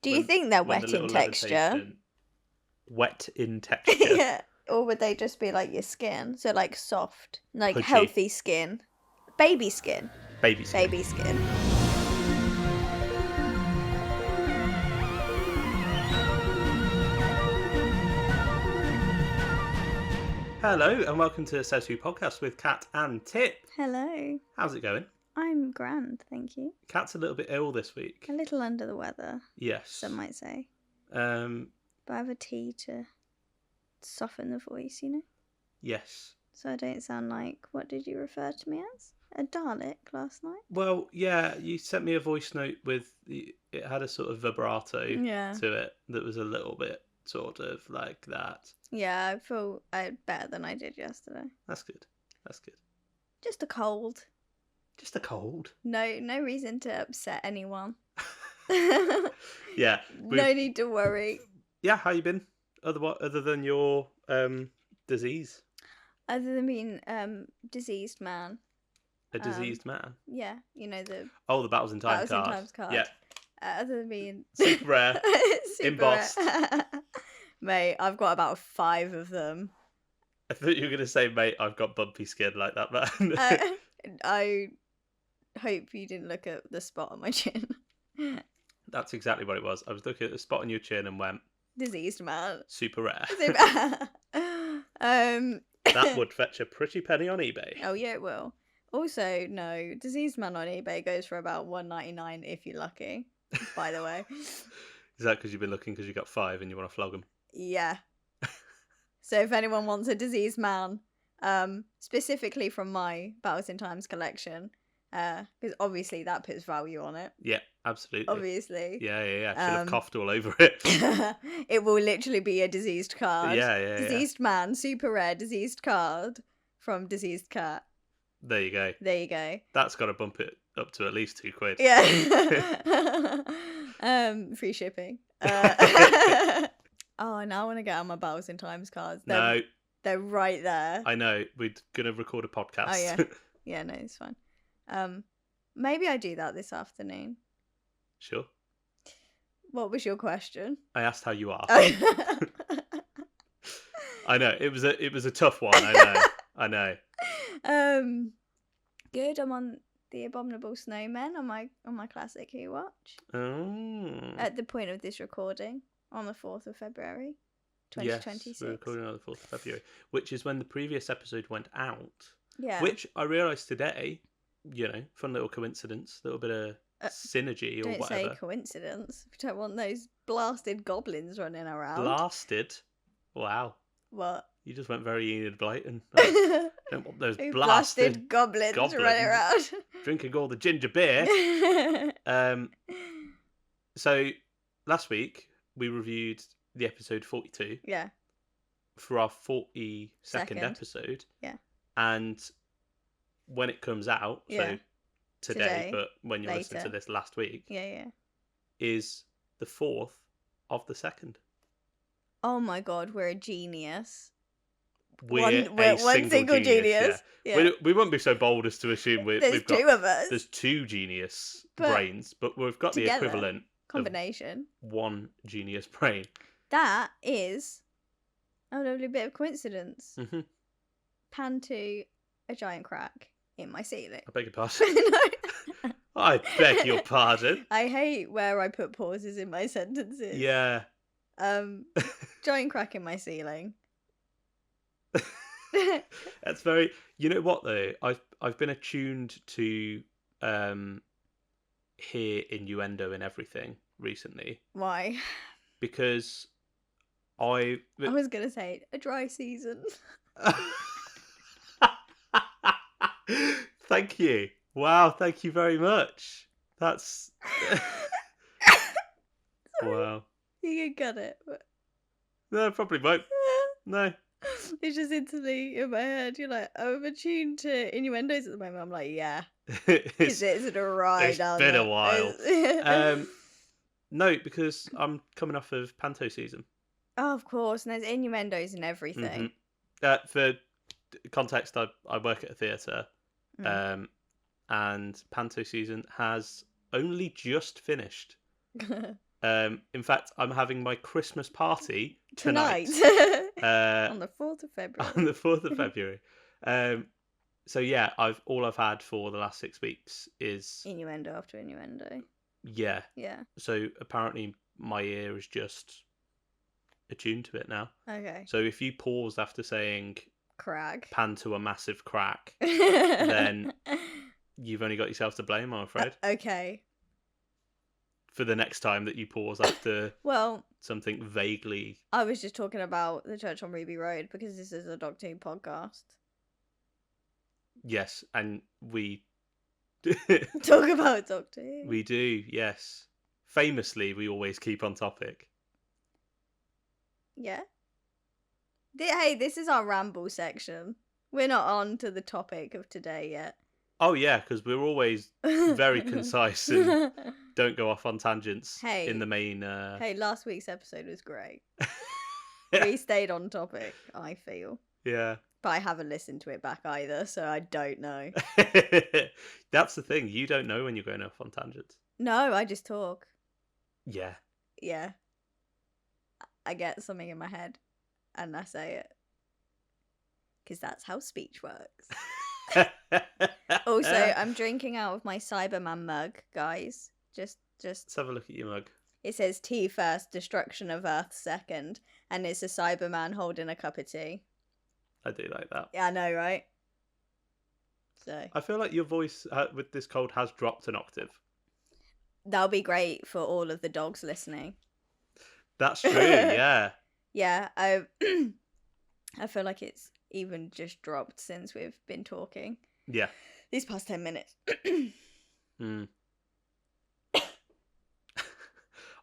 Do you think they're when wet the in little texture? levitation- Wet in texture. Yeah. Or would they just be like your skin? So like soft, like Pudgy. healthy skin. Baby skin. Baby skin. Baby skin. Hello and welcome to the Says Who podcast with Kat and Tip. Hello. How's it going? I'm grand, thank you. Kat's a little bit ill this week. A little under the weather, Yes. some might say. But I have a tea to soften the voice, you know? yes. So I don't sound like, what did you refer to me as? A Dalek last night? Well, yeah, you sent me a voice note with, it had a sort of vibrato to it that was a little bit sort of like that. Yeah, I feel better than I did yesterday. That's good. That's good. Just a cold. Just a cold. No reason to upset anyone. Yeah. No need to worry. Yeah, how you been? Other than your disease? Other than being diseased man. A diseased man? Yeah, you know the the Battles in Time Battles in Times card. Yeah. Other than being Super rare. Embossed. Rare. Mate, I've got about 5 of them. I thought you were going to say, mate, I've got bumpy skin like that, man. I hope you didn't look at the spot on my chin. That's exactly what it was. I was looking at the spot on your chin and went, diseased man. super rare. That would fetch a pretty penny on eBay. Oh yeah, it will. Also, no, diseased man on eBay goes for about $1.99 if you're lucky. By the way. Is that because you've been looking because you got 5 and you want to flog them? Yeah. So if anyone wants a diseased man, specifically from my Battles in Times collection, because obviously that puts value on it. Yeah, absolutely. Obviously. Yeah. Should have coughed all over it. It will literally be a diseased card. Yeah. Diseased man, super rare diseased card from Diseased Cat. There you go. That's got to bump it up to at least £2. Yeah. Free shipping. Oh, now I want to get out my Battles in Times cards. They're right there. I know. We're gonna record a podcast. Oh yeah. Yeah, no, it's fine. Maybe I do that this afternoon. Sure. What was your question? I asked how you are. I know it was a tough one. I know. Good. I'm on the Abominable Snowmen on my classic Who Watch. Oh. At the point of this recording, on the 4th of February, 2026. Yes, we're recording on the 4th of February, which is when the previous episode went out. Yeah. Which I realised today, fun little coincidence, little bit of synergy or whatever. Don't say coincidence. We don't want those blasted goblins running around. Blasted? Wow. What? You just went very Enid Blyton. Don't want those blasted goblins running around. Drinking all the ginger beer. So, last week, we reviewed the episode 42. Yeah. For our 42nd episode. Yeah. And when it comes out, so today, but when you're listening to this last week. Yeah. Is the 4th of the 2nd. Oh my god, we're a genius. We're one single genius. Yeah. We won't be so bold as to assume we've got 2 of us. There's 2 genius brains, but we've got together, the equivalent combination. 1 genius brain. That is a lovely bit of coincidence. Mm-hmm. Pan to a giant crack in my ceiling. I beg your pardon. No. I beg your pardon. I hate where I put pauses in my sentences. Yeah. Giant crack in my ceiling. That's very. You know what though? I've been attuned to hear innuendo in everything recently. Why? Because I was gonna say a dry season. Thank you. Wow, thank you very much. That's wow. You can cut it. But... No, probably won't. No. It's just instantly in my head. You're like, I'm attuned to innuendos at the moment. I'm like, yeah. It's a ride. It's been a while. No, because I'm coming off of Panto season. Oh, of course. And there's innuendos and everything. Mm-hmm. For context, I work at a theatre. And Panto season has only just finished. In fact, I'm having my Christmas party tonight. On the 4th of February. On the 4th of February. So yeah, all I've had for the last 6 weeks is innuendo after innuendo. Yeah. Yeah. So apparently my ear is just attuned to it now. Okay. So if you paused after saying crack, pan to a massive crack, then you've only got yourself to blame, I'm afraid. Okay. For the next time that you pause after something vaguely... I was just talking about the church on Ruby Road because this is a Doctor Who podcast. Yes, and we... talk about Doctor Who. We do, yes. Famously, we always keep on topic. Yeah. Hey, this is our ramble section. We're not on to the topic of today yet. Oh yeah, because we're always very concise and don't go off on tangents in the main... Hey, last week's episode was great. We stayed on topic, I feel. Yeah. But I haven't listened to it back either, so I don't know. That's the thing. You don't know when you're going off on tangents. No, I just talk. Yeah. Yeah. I get something in my head and I say it. Because that's how speech works. Also, I'm drinking out of my Cyberman mug, guys. Just Let's have a look at your mug. It says tea first, destruction of Earth second, and it's a Cyberman holding a cup of tea. I do like that. Yeah, I know, right? So I feel like your voice with this cold has dropped an octave. That'll be great for all of the dogs listening. That's true, yeah. Yeah, I feel like it's even just dropped since we've been talking. Yeah. These past 10 minutes.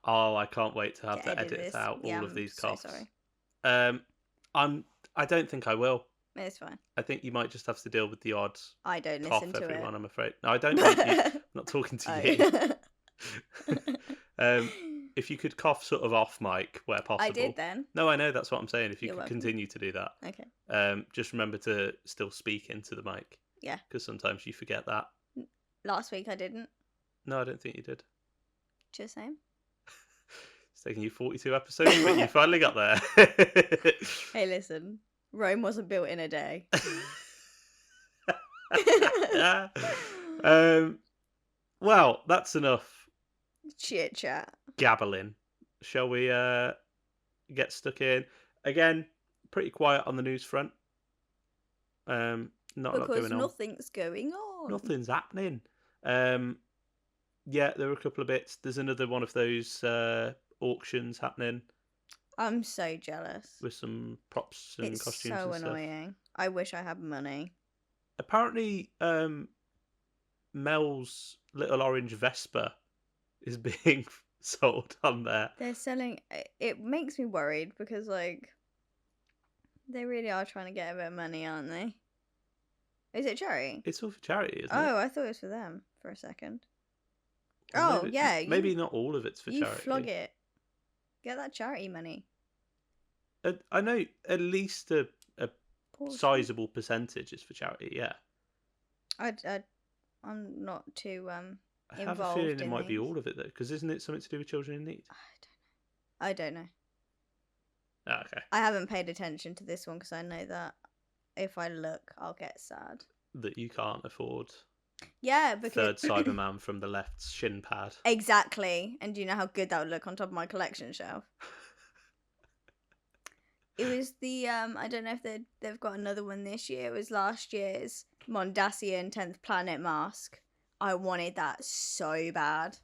Oh, I can't wait to have to edit out all of these coughs. So sorry. I don't think I will. It's fine. I think you might just have to deal with the odd I don't cough listen to everyone, it. I'm afraid. No, I don't want you. I'm not talking to you. If you could cough sort of off mic where possible. I did then. No, I know, that's what I'm saying. If you You're could welcome. continue to do that. Okay. Just remember to still speak into the mic. Yeah. Because sometimes you forget that. Last week I didn't. No, I don't think you did. Just saying. It's taken you 42 episodes, but you finally got there. Hey, listen. Rome wasn't built in a day. Well, that's enough Chit chat. gabbling. Shall we get stuck in? Again, pretty quiet on the news front. Not a lot going on. Because nothing's going on. Nothing's happening. Yeah, there were a couple of bits. There's another one of those auctions happening. I'm so jealous. With some props and costumes and stuff. It's so annoying. I wish I had money. Apparently, Mel's little orange Vespa is being sold on there. They're selling... It makes me worried because, like, they really are trying to get a bit of money, aren't they? Is it charity? It's all for charity, isn't it? Oh, I thought it was for them for a second. Well, maybe, yeah. Maybe not all of it's for charity. You flog it. Get that charity money. I know at least a sizable percentage is for charity, yeah. I'm not too involved. I have a feeling it might be all of it, though, because isn't it something to do with children in need? I don't know. Ah, okay. I haven't paid attention to this one because I know that if I look, I'll get sad. That you can't afford. Yeah, because... Third Cyberman from the left's shin pad. Exactly. And do you know how good that would look on top of my collection shelf? It was the, I don't know if they've got another one this year. It was last year's Mondasian 10th Planet mask. I wanted that so bad.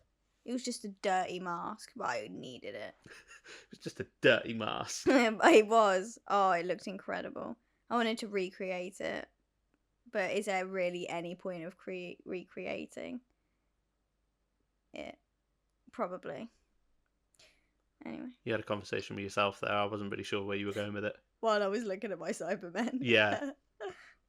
It was just a dirty mask, but I needed it. It was just a dirty mask. It was. Oh, it looked incredible. I wanted to recreate it. But is there really any point of recreating it? Probably. Anyway. You had a conversation with yourself there. I wasn't really sure where you were going with it. While I was looking at my Cybermen. Yeah.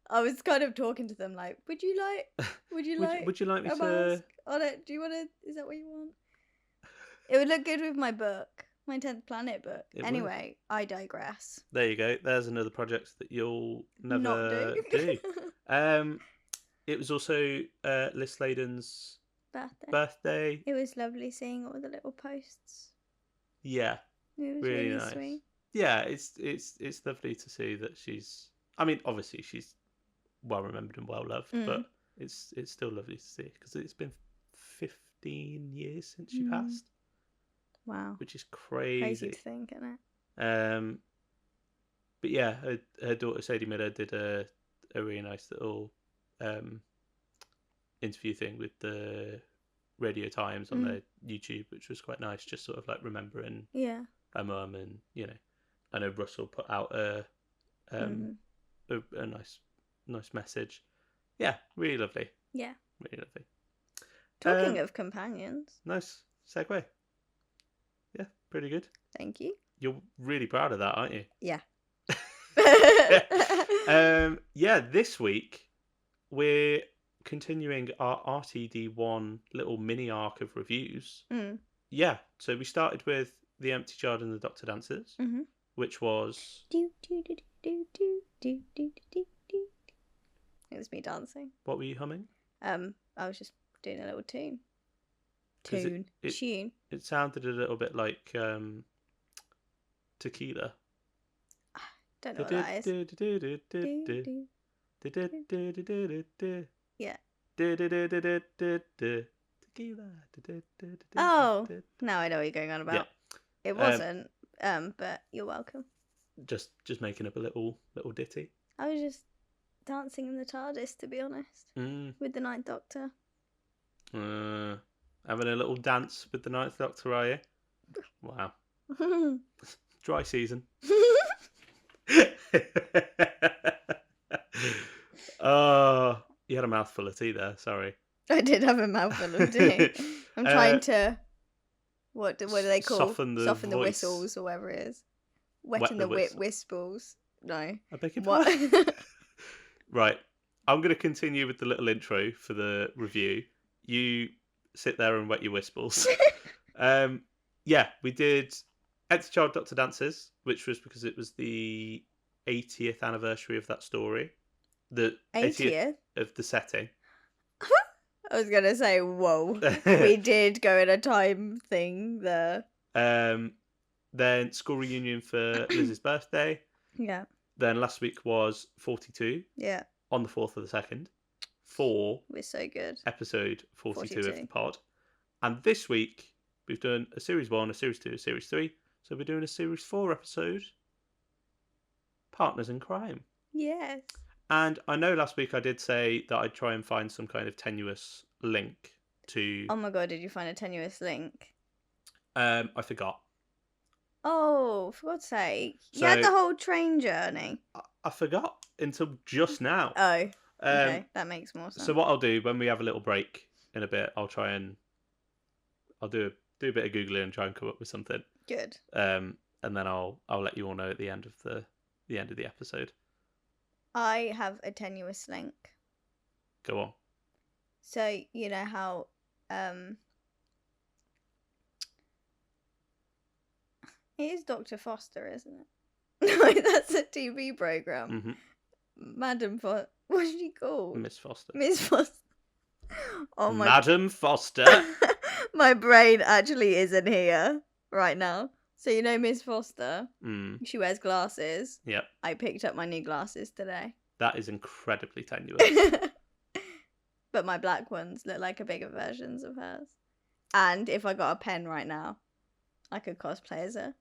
I was kind of talking to them like, would you like would you like me a to mask on it? Do you want to, is that what you want? It would look good with my book, my 10th Planet book. Anyway, I digress. There you go. There's another project that you'll never do. It was also Liz Sladen's birthday. It was lovely seeing all the little posts Yeah, It was really really nice. sweet. Yeah, it's lovely to see that she's. I mean, obviously she's well remembered and well loved, but it's still lovely to see because it's been 15 years since she passed. Wow, which is crazy. Crazy to think, isn't it? But yeah, her daughter Sadie Miller did a really nice little interview thing with the Radio Times on their YouTube, which was quite nice. Just sort of like remembering her mum, and I know Russell put out a nice message. Yeah, really lovely. Yeah, really lovely. Talking of companions, nice segue. Yeah, pretty good. Thank you. You're really proud of that, aren't you? Yeah. Yeah, this week we're continuing our RTD1 little mini arc of reviews. Yeah, so we started with The Empty Child and the Doctor Dances, which was... It was me dancing. What were you humming? I was just doing a little tune. Tune. It sounded a little bit like Tequila. Don't know what that is. Yeah. Tequila. Oh, now I know what you're going on about. Yeah. It wasn't, but you're welcome. Just making up a little ditty. I was just dancing in the TARDIS, to be honest, with the Ninth Doctor. Having a little dance with the Ninth Doctor, are you? Wow. Dry season. Oh, you had a mouthful of tea there. Sorry. I did have a mouthful of tea. I'm trying to. What do they call? Soften the whistles or whatever it is. Wet the whistles. No. I beg your pardon. Right. I'm going to continue with the little intro for the review. You sit there and wet your whistles. Yeah, we did Empty Child Doctor Dances, which was because it was the 80th anniversary of that story. The 80th of the setting. I was going to say, whoa. We did go in a time thing there. Then school reunion for Liz's birthday. Yeah. Then last week was 42. Yeah. On the 4th of the 2nd. We're so good. Episode 42 of the pod. And this week, we've done a Series 1, a Series 2, a Series 3. So we're doing a Series 4 episode. Partners in Crime. Yes. And I know last week I did say that I'd try and find some kind of tenuous link to... Oh my god, did you find a tenuous link? I forgot. Oh, for God's sake. You had the whole train journey. I forgot until just now. Oh, okay. That makes more sense. So what I'll do when we have a little break in a bit, I'll do a bit of Googling and try and come up with something. Good. And then I'll let you all know at the end of the episode. I have a tenuous link. Go on. So you know how it is Dr. Foster, isn't it? No, that's a TV program. Mm-hmm. Madam Foster. What's she called? Miss Foster. Miss Foster. Oh my. Madam Foster. My brain actually isn't here right now. So you know Miss Foster? She wears glasses. Yep. I picked up my new glasses today. That is incredibly tenuous. But my black ones look like a bigger versions of hers. And if I got a pen right now, I could cosplay as her.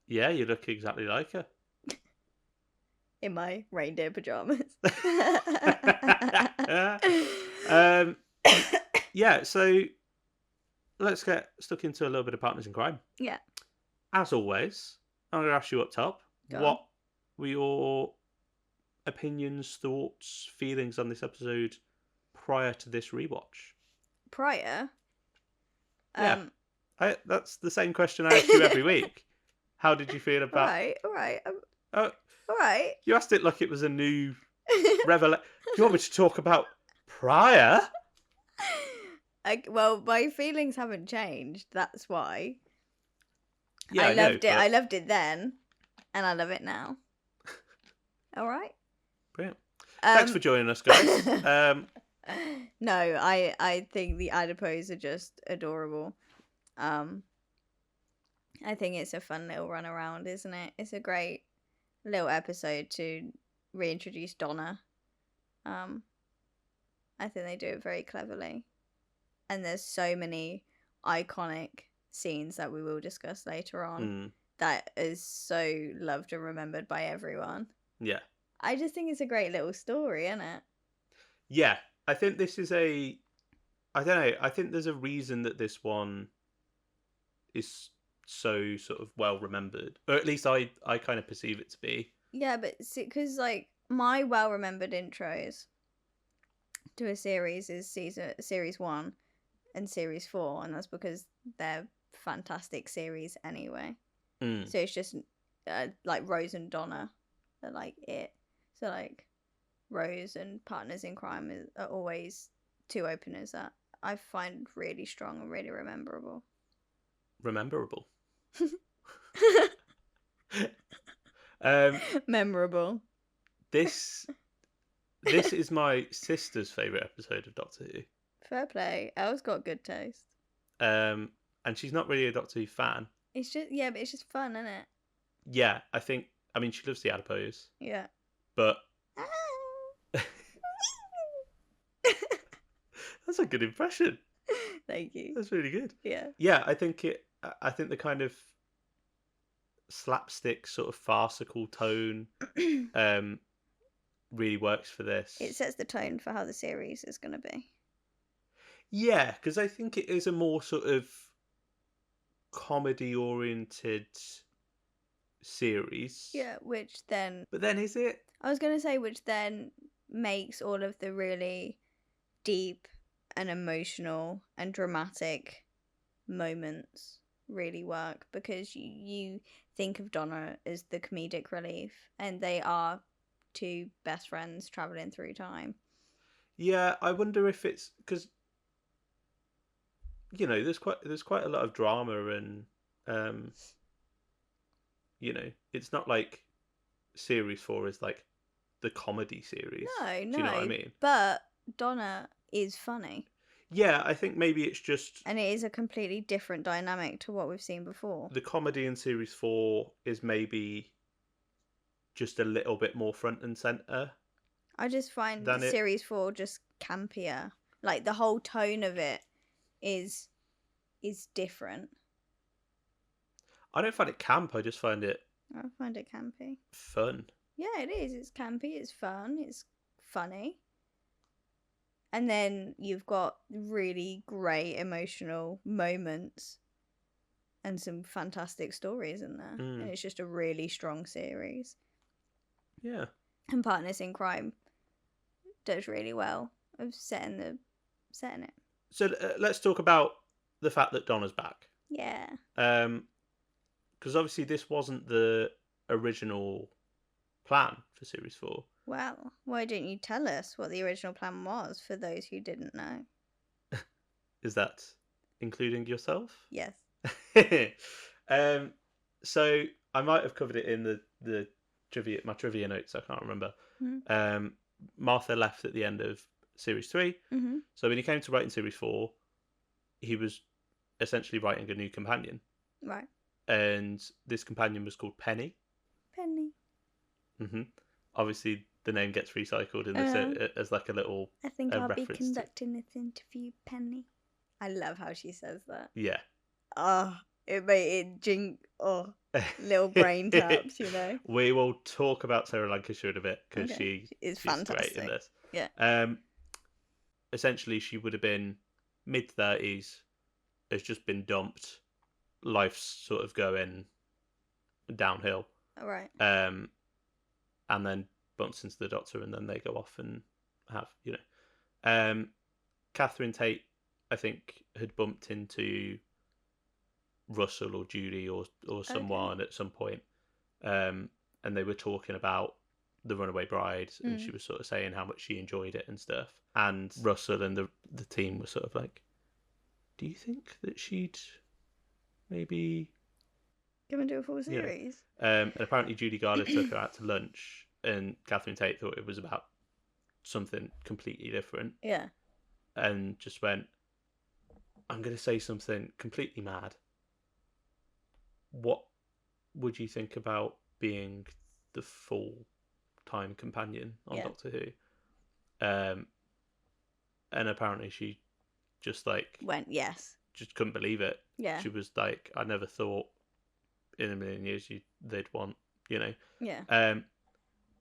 Yeah, you look exactly like her. In my reindeer pajamas. Yeah, so let's get stuck into a little bit of Partners in Crime. Yeah. As always, I'm going to ask you up top, what were your opinions, thoughts, feelings on this episode prior to this rewatch? Prior? Yeah. That's the same question I ask you every week. How did you feel about... All right. All right. You asked it like it was a new revelation. Do you want me to talk about prior? Well, my feelings haven't changed. That's why. Yeah, I loved it. But... I loved it then, and I love it now. All right. Brilliant. Thanks for joining us, guys. No, I think the adipose are just adorable. I think it's a fun little run around, isn't it? It's a great little episode to reintroduce Donna. I think they do it very cleverly. And there's so many iconic scenes that we will discuss later on that is so loved and remembered by everyone. Yeah. I just think it's a great little story, isn't it? Yeah. I think this is I don't know. I think there's a reason that this one is so sort of well remembered. Or at least I kind of perceive it to be. Yeah, but because like my well remembered intros to a series is series 1 and series 4, and that's because they're fantastic series anyway. So it's just like Rose and Donna are like it. So like Rose and Partners in Crime are always two openers that I find really strong and really rememberable. Rememberable. Memorable. This is my sister's favourite episode of Doctor Who. Fair play. Elle's got good taste. And she's not really a Doctor Who fan. It's just but it's just fun, isn't it? Yeah, I mean she loves the Adipose. Yeah. But that's a good impression. Thank you. That's really good. Yeah. Yeah, I think the kind of slapstick sort of farcical tone really works for this. It sets the tone for how the series is going to be. Yeah, because I think it is a more sort of comedy oriented series. Yeah, which then... But then is it? I was going to say which then makes all of the really deep and emotional and dramatic moments really work, because you think of Donna as the comedic relief, and they are two best friends traveling through time. Yeah, I wonder if it's because there's quite a lot of drama, and it's not like series 4 is like the comedy series. No, do you know what I mean? But Donna is funny. Yeah, I think maybe it's just... And it is a completely different dynamic to what we've seen before. The comedy in Series 4 is maybe just a little bit more front and centre. I just find Series 4 just campier. Like, the whole tone of it is different. I don't find it camp, I just find it... I find it campy. Fun. Yeah, it is. It's campy, it's fun, it's funny. And then you've got really great emotional moments and some fantastic stories in there. And it's just a really strong series. Yeah. And Partners in Crime does really well of setting it. So let's talk about the fact that Donna's back. Yeah. Because obviously this wasn't the original plan for Series 4. Well, why don't you tell us what the original plan was for those who didn't know? Is that including yourself? Yes. So I might have covered it in the trivia, my trivia notes. I can't remember. Mm-hmm. Martha left at the end of Series 3. Mm-hmm. So when he came to writing Series 4, he was essentially writing a new companion. Right. And this companion was called Penny. Penny. Mm-hmm. Obviously, the name gets recycled in this as like a little. I think I'll be conducting this interview, Penny. I love how she says that. Yeah. Oh, it made it jink. Oh, little brain taps, We will talk about Sarah Lancashire in a bit, because she's great fantastic in this. Yeah. Essentially, she would have been mid-30s, has just been dumped. Life's sort of going downhill. All right. And then bumps into the Doctor, and then they go off and have, Catherine Tate, I think, had bumped into Russell or Judy or someone at some point, and they were talking about The Runaway Bride, and she was sort of saying how much she enjoyed it and stuff. And Russell and the team were sort of like, do you think that she'd maybe come and do a full series? And apparently Judy Garland took her out to lunch, and Catherine Tate thought it was about something completely different. Yeah. And just went, I'm going to say something completely mad. what would you think about being the full-time companion on Yeah. Doctor Who? And apparently she just like Went, yes. just couldn't believe it. Yeah. She was like, I never thought in a million years they'd want, you know. Yeah.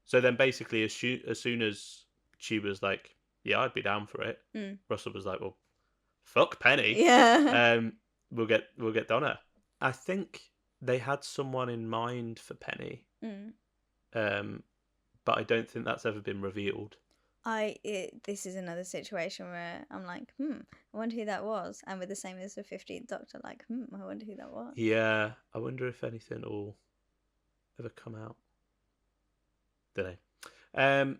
So then basically as soon as she was like, yeah, I'd be down for it, Russell was like, well, fuck Penny. Yeah. We'll get Donna. I think they had someone in mind for Penny. But I don't think that's ever been revealed. This is another situation where I'm like, I wonder who that was. And with the same as the 15th Doctor, like, I wonder who that was. Yeah, I wonder if anything will ever come out. Don't know.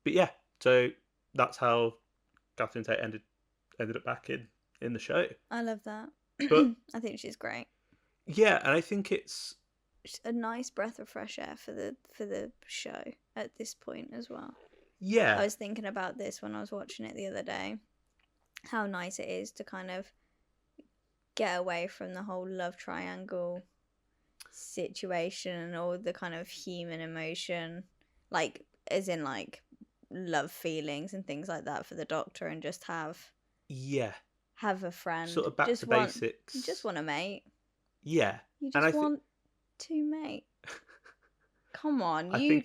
But yeah, so that's how Catherine Tate ended up back in the show. I love that. But I think she's great. Yeah, and I think it's a nice breath of fresh air for the show at this point as well. Yeah. I was thinking about this when I was watching it the other day. How nice it is to kind of get away from the whole love triangle situation and all the kind of human emotion, like as in like love feelings and things like that for the Doctor, and just have a friend, sort of back just to basics. You just want a mate. Yeah, you just want to mate. Come on, you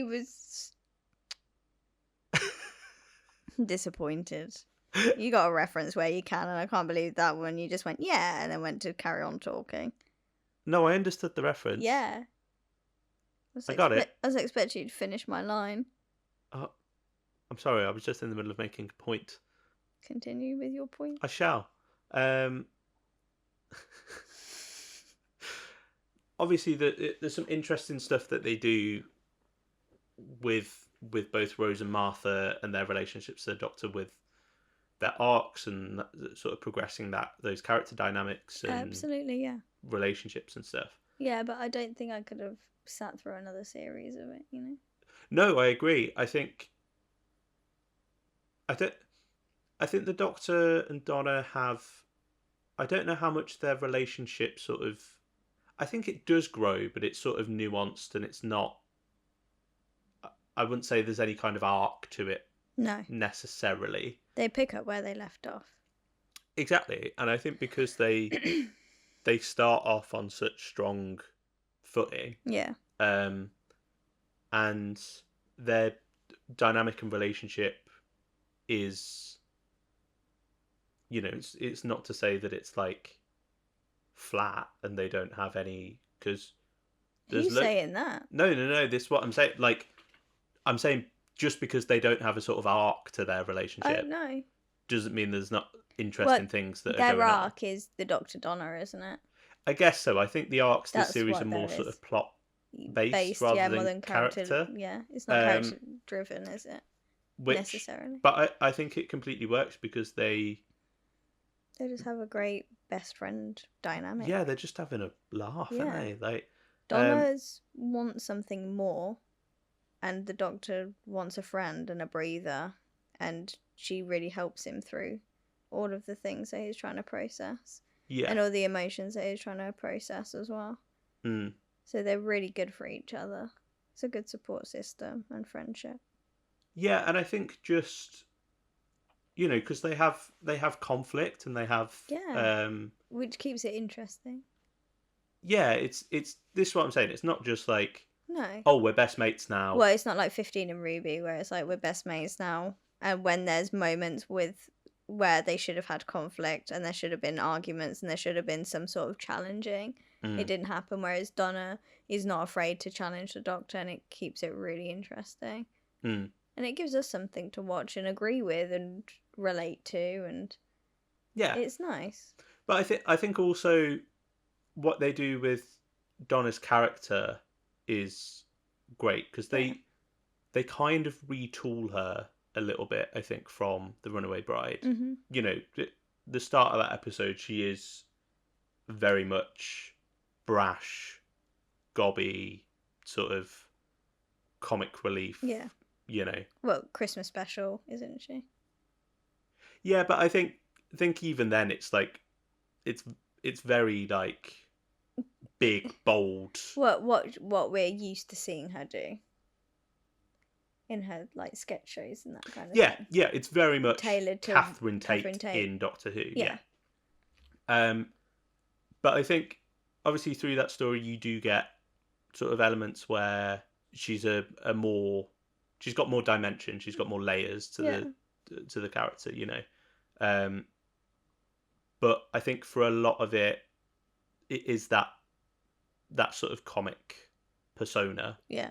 was disappointed. You got a reference where you can, and I can't believe that one. You just went yeah, and then went to carry on talking. No, I understood the reference. Yeah, I got it. I was expecting you to finish my line. Oh, I'm sorry, I was just in the middle of making a point. Continue with your point. I shall. Obviously, there's some interesting stuff that they do with both Rose and Martha and their relationships to the Doctor, with their arcs and sort of progressing those character dynamics and absolutely, yeah, relationships and stuff. Yeah, but I don't think I could have sat through another series of it, you know. No, I agree. I think the Doctor and Donna have. I don't know how much their relationship sort of. I think it does grow, but it's sort of nuanced, and it's not. I wouldn't say there's any kind of arc to it. No. Necessarily. They pick up where they left off. Exactly, and I think because they start off on such strong footing. Yeah. And their dynamic and relationship is, you know, it's not to say that it's like flat and they don't have any, because who's saying that? No, this is what I'm saying. Like, I'm saying just because they don't have a sort of arc to their relationship, oh no, doesn't mean there's not interesting things that are going on. Their arc is the Doctor Donna, isn't it? I guess so. I think the arcs this series are more sort of plot based rather than character. Yeah, it's not character driven, is it? Necessarily. But I think it completely works because they just have a great best friend dynamic. Yeah, they're just having a laugh, aren't they? Like, Donna's wants something more, and the Doctor wants a friend and a breather, and she really helps him through all of the things that he's trying to process. Yeah. And all the emotions that he's trying to process as well. Mm. So they're really good for each other. It's a good support system and friendship. Yeah, and I think just, you know, because they have conflict and they have which keeps it interesting. Yeah, it's this is what I'm saying. It's not just like no. Oh, we're best mates now. Well, it's not like 15 and Ruby where it's like we're best mates now, and when there's moments where they should have had conflict and there should have been arguments and there should have been some sort of challenging. It didn't happen, whereas Donna is not afraid to challenge the Doctor, and it keeps it really interesting. And it gives us something to watch and agree with and relate to, and it's nice. But I think also what they do with Donna's character is great, because they kind of retool her a little bit, I think, from The Runaway Bride. Mm-hmm. You know, the start of that episode, she is very much brash, gobby, sort of comic relief. Yeah. You know. Well, Christmas special, isn't she? Yeah, but I think even then it's like it's very like big, bold. What we're used to seeing her do in her like sketch shows and that kind of thing. Yeah, it's very much Tailored to Catherine Catherine Tate Tate. in Doctor Who. Yeah. But I think obviously through that story you do get sort of elements where she's she's got more dimension, she's got more layers to the character, you know. But I think for a lot of it is that sort of comic persona. Yeah.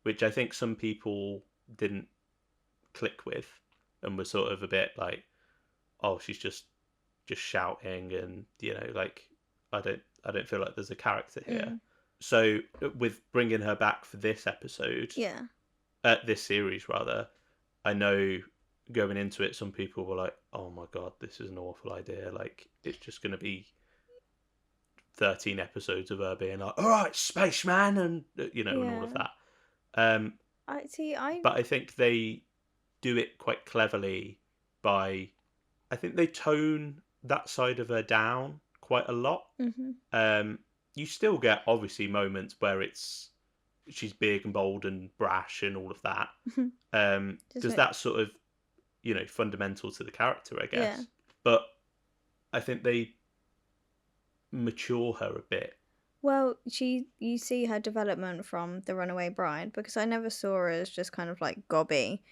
Which I think some people didn't click with and were sort of a bit like, oh, she's just shouting, and you know, like I don't feel like there's a character here. So with bringing her back for this episode, this series rather, I know going into it, some people were like, oh my god, this is an awful idea. Like it's just going to be 13 episodes of her being like, all right, spaceman, and you know, and all of that. But I think they do it quite cleverly by, I think they tone that side of her down quite a lot. You still get obviously moments where she's big and bold and brash and all of that. Because that's sort of, you know, fundamental to the character, I guess. Yeah. But I think they mature her a bit. Well, you see her development from The Runaway Bride, because I never saw her as just kind of like gobby.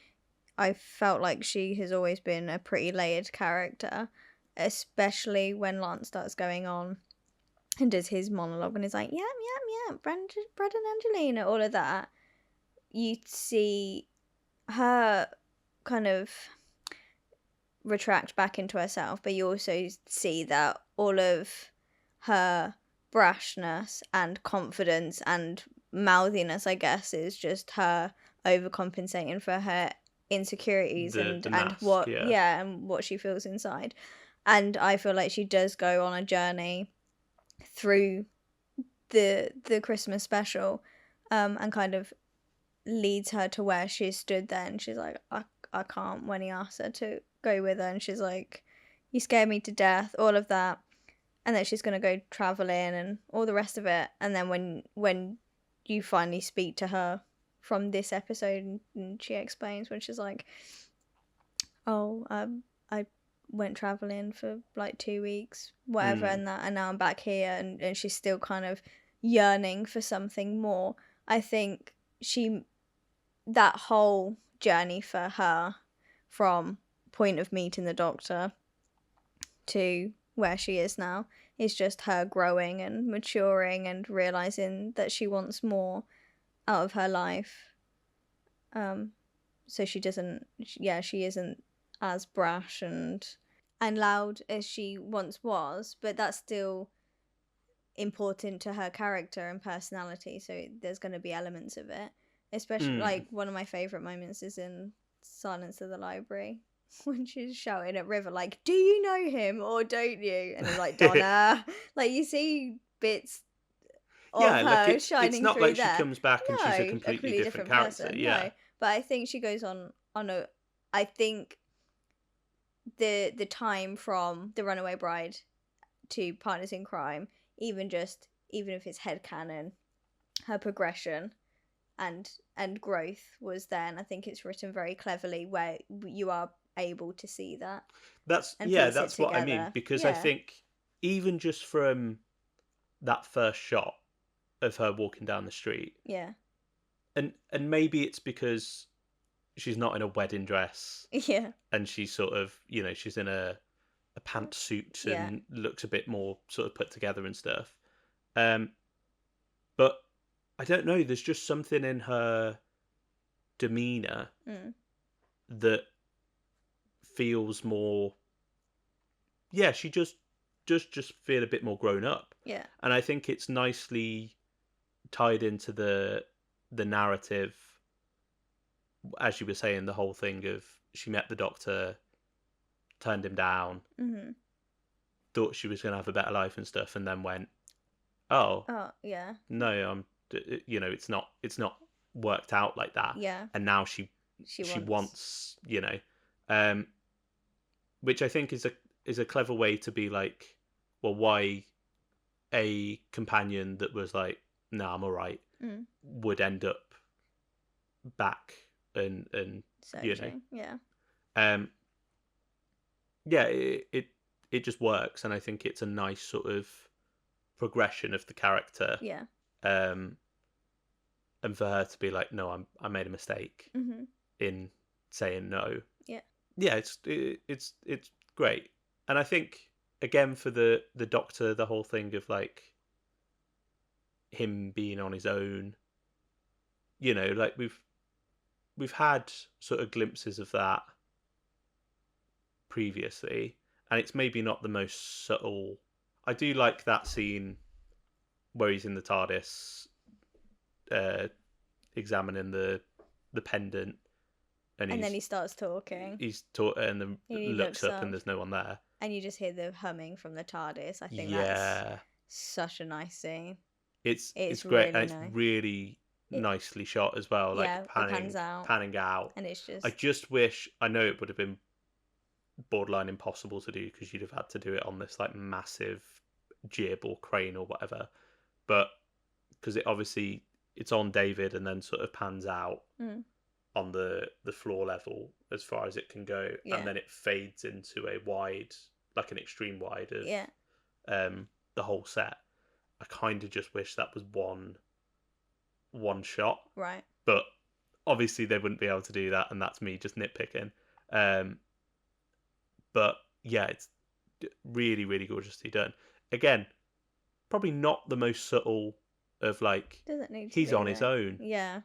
I felt like she has always been a pretty layered character, especially when Lance starts going on and does his monologue and is like, yeah, Brad and Angelina, all of that. You see her kind of retract back into herself, but you also see that all of her brashness and confidence and mouthiness, I guess, is just her overcompensating for her insecurities and what and what she feels inside. And I feel like she does go on a journey through the Christmas special, and kind of leads her to where she stood then. She's like, I can't, when he asks her to go with her, and she's like, you scared me to death, all of that. And then she's going to go traveling and all the rest of it. And then when you finally speak to her from this episode, and she explains when she's like, oh, I went traveling for like 2 weeks, whatever, and now I'm back here, and she's still kind of yearning for something more. I think that whole journey for her from point of meeting the Doctor to where she is now is just her growing and maturing and realizing that she wants more out of her life. So she isn't as brash and loud as she once was, but that's still important to her character and personality, so there's going to be elements of it. Especially like one of my favorite moments is in Silence of the Library, when she's shouting at River like, do you know him or don't you? And it's like, Donna. Like, you see bits of her shining through there. It's not like she comes back and she's a completely different character. Person. Yeah. No. But I think she goes on I think the time from The Runaway Bride to Partners in Crime, even if it's headcanon, her progression and growth was there, and I think it's written very cleverly where you are able to see that. That's what I mean, because I think even just from that first shot of her walking down the street, and maybe it's because she's not in a wedding dress, and she's sort of, you know, she's in a pantsuit and looks a bit more sort of put together and stuff, but I don't know, there's just something in her demeanour that feels more, she just feel a bit more grown up. Yeah. And I think it's nicely tied into the narrative, as you were saying, the whole thing of she met the Doctor, turned him down, thought she was going to have a better life and stuff, and then went, no, you know, it's not worked out like that. Yeah. And now she wants, you know, which I think is a clever way to be like, well, why a companion that was like, "No, I'm all right," would end up back and Searching, yeah. Yeah, it just works, and I think it's a nice sort of progression of the character. Yeah. And for her to be like, "No, I made a mistake in saying no." Yeah. Yeah, it's great, and I think again for the Doctor, the whole thing of like him being on his own, like we've had sort of glimpses of that previously, and it's maybe not the most subtle. I do like that scene where he's in the TARDIS, examining the pendant, and then he starts talking. He's and then he looks up and there's no one there, and you just hear the humming from the TARDIS. I think yeah, that's such a nice scene. It's great, really and it's nice. really nicely shot as well. Like Yeah, panning out, and it's just. I just wish. I know it would have been borderline impossible to do because you'd have had to do it on this like massive jib or crane or whatever, but because it's on David and then sort of pans out on the floor level as far as it can go, and then it fades into a wide, like an extreme wide of the whole set. I kind of just wish that was one shot, right? But obviously they wouldn't be able to do that, and that's me just nitpicking. But yeah, it's really, really gorgeously done. Again, probably not the most subtle of like, doesn't need to he's be on his own. Yeah,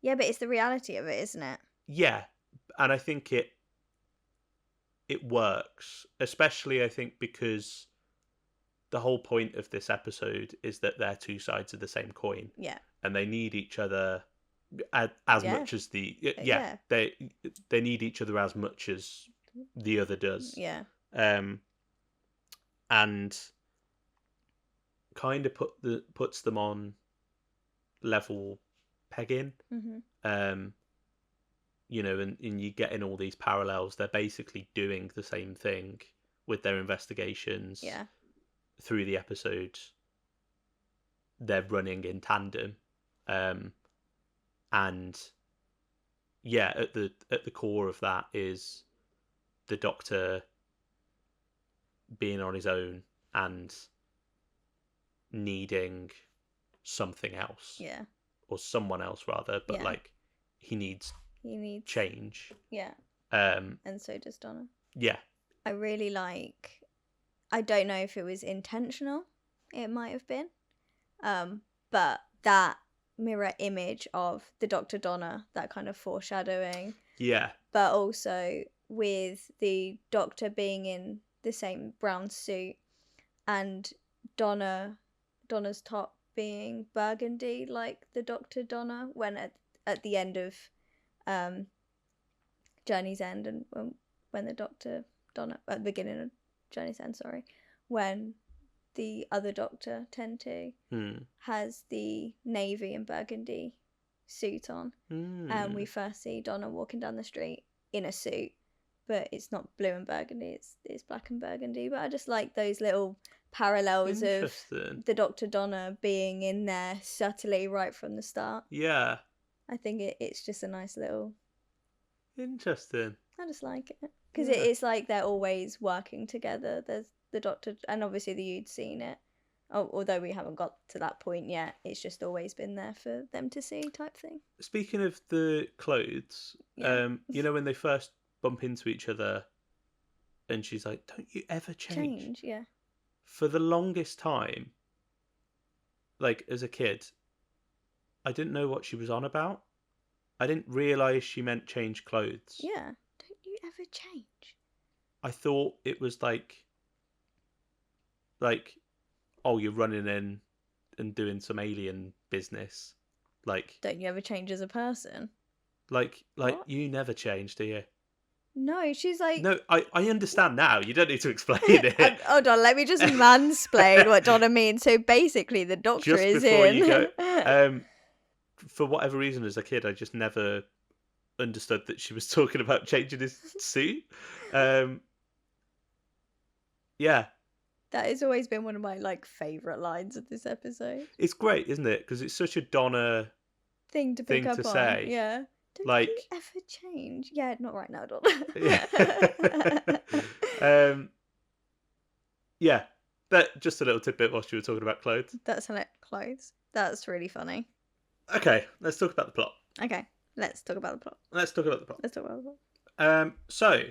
but it's the reality of it, isn't it? Yeah, and I think it works, especially I think because the whole point of this episode is that they're two sides of the same coin. Yeah, and they need each other as much as they need each other as much as the other does. Yeah. And kind of puts them on level pegging. And you get in all these parallels. They're basically doing the same thing with their investigations. Yeah. Through the episode, they're running in tandem. And yeah, at the core of that is the Doctor being on his own and needing something else. Yeah. Or someone else rather, but like he needs change. Yeah. And so does Donna. Yeah. I really like, I don't know if it was intentional, it might have been. But that mirror image of the Dr. Donna, that kind of foreshadowing. Yeah. But also with the Doctor being in the same brown suit and Donna's top being burgundy, like the Dr. Donna, when at the end of Journey's End, and when the Dr. Donna, at the beginning of Journey's End, when the other Doctor, 10-2, has the navy and burgundy suit on. And we first see Donna walking down the street in a suit, but it's not blue and burgundy, it's black and burgundy. But I just like those little parallels of the Dr. Donna being in there subtly right from the start. Yeah. I think it's just a nice little... Interesting. I just like it. Because it's like they're always working together. There's the Doctor, and obviously you'd seen it. Although we haven't got to that point yet, it's just always been there for them to see, type thing. Speaking of the clothes, when they first bump into each other, and she's like, "Don't you ever change?" Yeah. For the longest time, like as a kid, I didn't know what she was on about. I didn't realise she meant change clothes. Yeah. Don't you ever change? I thought it was like, oh, you're running in and doing some alien business. Like, don't you ever change as a person? Like what? You never change, do you? No, she's like... No, I understand now. You don't need to explain it. Hold on, let me just mansplain what Donna means. So basically, the Doctor just is before in. You go, for whatever reason, as a kid, I just never understood that she was talking about changing his suit. Yeah. That has always been one of my like favourite lines of this episode. It's great, isn't it? Because it's such a Donna Thing to pick thing up to on. say. Yeah. Don't Like, you ever change? Yeah, not right now, Donna. yeah. That just a little tidbit whilst you were talking about clothes. That's clothes. That's really funny. Okay, let's talk about the plot. Okay, let's talk about the plot. So,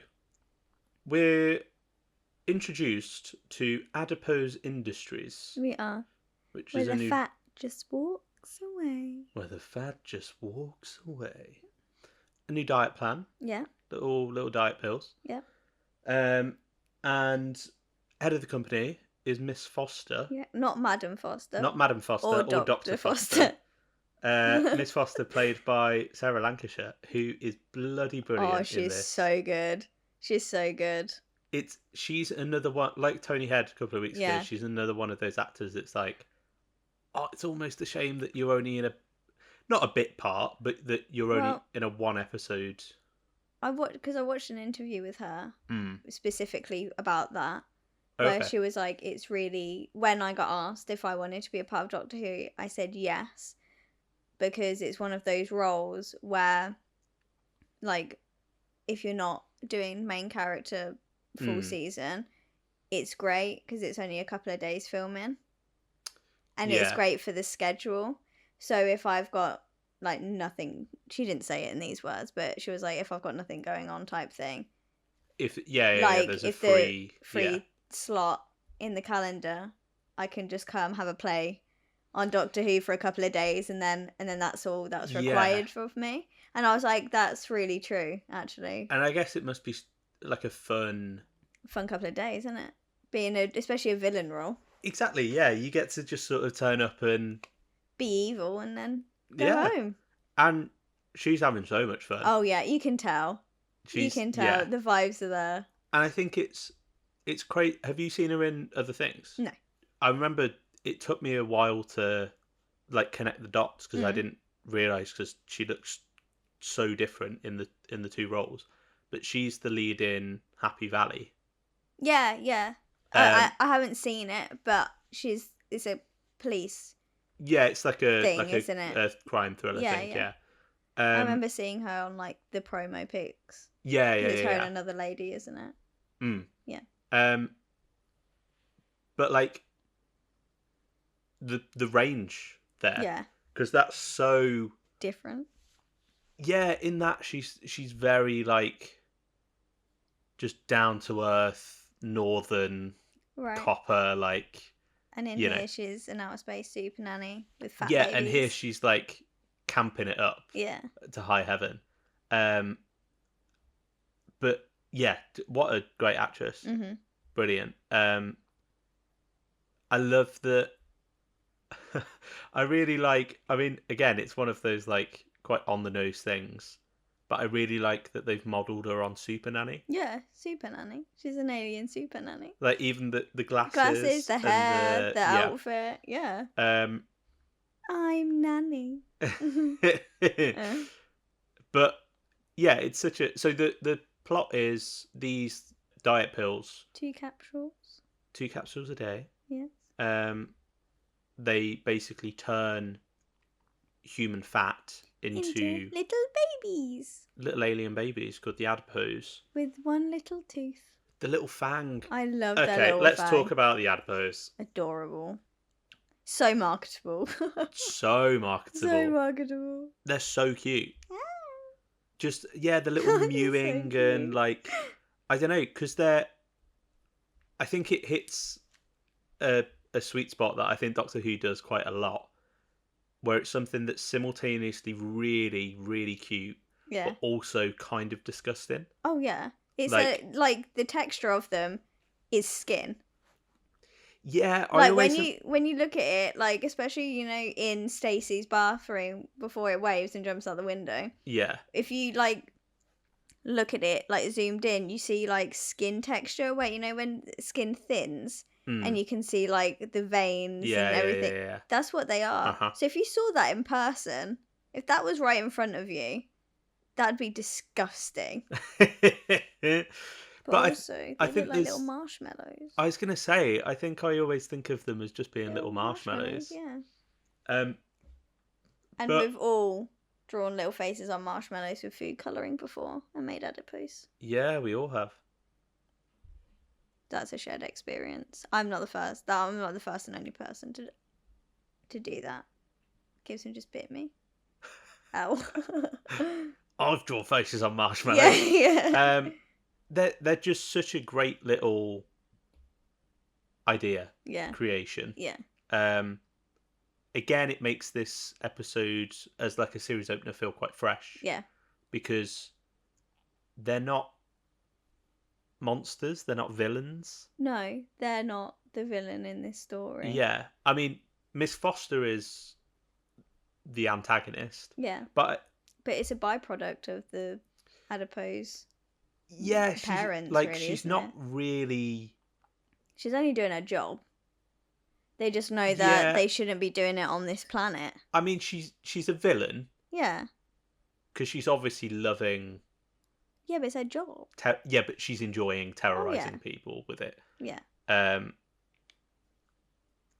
we're introduced to Adipose Industries. We are. Which Where is the a new... fat just walks away. Where the fat just walks away. A new diet plan. Yeah. Little diet pills. Yeah. And head of the company is Miss Foster. Yeah. Not Madam Foster. Not Madam Foster or Dr. Foster. Miss Foster, played by Sarah Lancashire, who is bloody brilliant. Oh, she's so good. She's so good. She's another one, like Tony Head a couple of weeks ago. She's another one of those actors. It's like, oh, it's almost a shame that you're only in not a bit part, but that you're only in a one episode. Because I watched an interview with her specifically about that, where she was like, it's really, when I got asked if I wanted to be a part of Doctor Who, I said yes, because it's one of those roles where, like, if you're not doing main character full season, it's great because it's only a couple of days filming, and it's great for the schedule. So if I've got like nothing, she didn't say it in these words, but she was like, if I've got nothing going on type thing. There's if a free slot in the calendar, I can just come have a play on Doctor Who for a couple of days, and then that's all that's required of me. And I was like, that's really true, actually. And I guess it must be like a fun couple of days, isn't it? Being especially a villain role. Exactly, yeah. You get to just sort of turn up and be evil and then go home. And she's having so much fun. Oh yeah, you can tell. The vibes are there. And I think it's great. Have you seen her in other things? No. I remember it took me a while to like connect the dots because I didn't realise, because she looks so different in the two roles. But she's the lead in Happy Valley. Yeah. I haven't seen it, but it's a police. Yeah, it's like a thing, isn't it? A crime thriller thing. Yeah. I remember seeing her on like the promo pics. Yeah. It's her and another lady, isn't it? Yeah. But like the range there. Yeah. Because that's so different. Yeah, in that she's very like just down to earth northern copper, like. And in here, she's an outer space super nanny with fat babies. Yeah, and here she's like camping it up. Yeah. To high heaven. But yeah, what a great actress. Mm-hmm. Brilliant. I love that. I really like. I mean, again, it's one of those like quite on the nose things, but I really like that they've modelled her on Super Nanny. Yeah, Super Nanny. She's an alien Super Nanny. Like even the glasses, the hair, the outfit. Yeah. I'm Nanny. But yeah, it's such a. So the plot is these diet pills. 2 capsules. 2 capsules a day. Yes. They basically turn human fat into little babies. Little alien babies called the adipose. With one little tooth. The little fang. I love that little fang. Okay, let's talk about the adipose. Adorable. So marketable. So marketable. They're so cute. Yeah. Just, the little mewing so and like, I don't know, because I think it hits a sweet spot that I think Doctor Who does quite a lot, where it's something that's simultaneously really, really cute, but also kind of disgusting. Oh yeah, it's like the texture of them is skin. Yeah, like when you look at it, like especially in Stacey's bathroom before it waves and jumps out the window. Yeah. If you like look at it like zoomed in, you see like skin texture where when skin thins. And you can see like the veins and everything. Yeah. That's what they are. Uh-huh. So if you saw that in person, if that was right in front of you, that'd be disgusting. But But also, they I look think like little there's. marshmallows. I was gonna say, I think I always think of them as just being little Marshmallows, marshmallows. yeah. Um, And but we've all drawn little faces on marshmallows with food colouring before and made adipose. yeah, we all have. That's a shared experience. I'm not the first. I'm not the first and only person to do that. Gibson just bit me. Ow. I've drawn faces on yeah, marshmallows. yeah. They're just such a great little idea Yeah. creation. Yeah. Again, it makes this episode as like a series opener feel quite fresh. Yeah. Because they're not monsters, they're not villains. No, they're not the villain in this story. Yeah, I mean, Miss Foster is the antagonist. Yeah. But it's a byproduct of the adipose parents, she's isn't not it? really. She's only doing her job. They just know that Yeah. they shouldn't be doing it on this planet. I mean, she's a villain Yeah. because she's obviously loving. Yeah, but it's her job. Yeah, but she's enjoying terrorizing yeah. people with it. Yeah.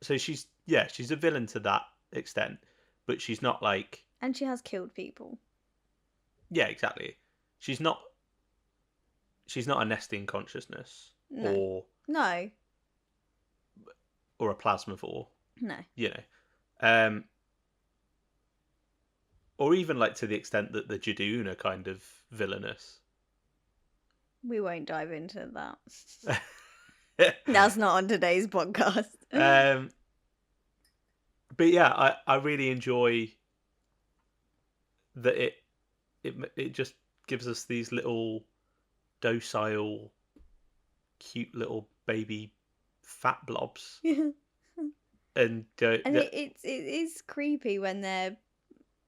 So she's a villain to that extent, but she's not like. And she has killed people. Yeah, exactly. She's not a nesting consciousness No. or a plasmavore. No. You know. Or even like to the extent that the Jadoon are kind of villainous. We won't dive into that. That's not on today's podcast. But yeah, I really enjoy that it just gives us these little docile, cute little baby fat blobs. And it is creepy when they're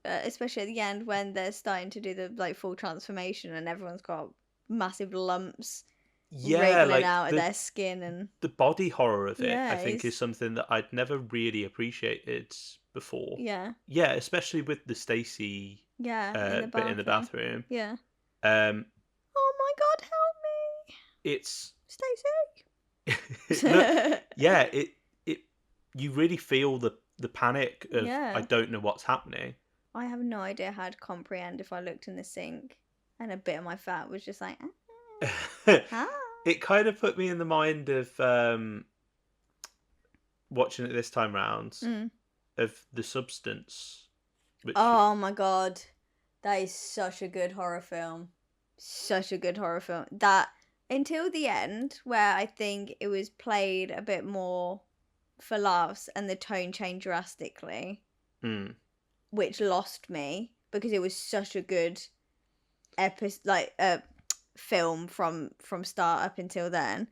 especially at the end when they're starting to do the like full transformation and everyone's got massive lumps wriggling out of their skin, and the body horror of it Yeah, I think is something that I'd never really appreciated before. yeah, Especially with the Stacy in the bit in the bathroom. Yeah. Um Oh my God, help me, it's Stacey. you really feel the panic of Yeah. I don't know what's happening. I have no idea how to comprehend if I looked in the sink and a bit of my fat was just like, ah. It kind of put me in the mind of watching it this time round of The Substance. Oh my God, that is such a good horror film. Such a good horror film. That until the end, where I think it was played a bit more for laughs and the tone changed drastically, which lost me because it was such a good film from start up until then,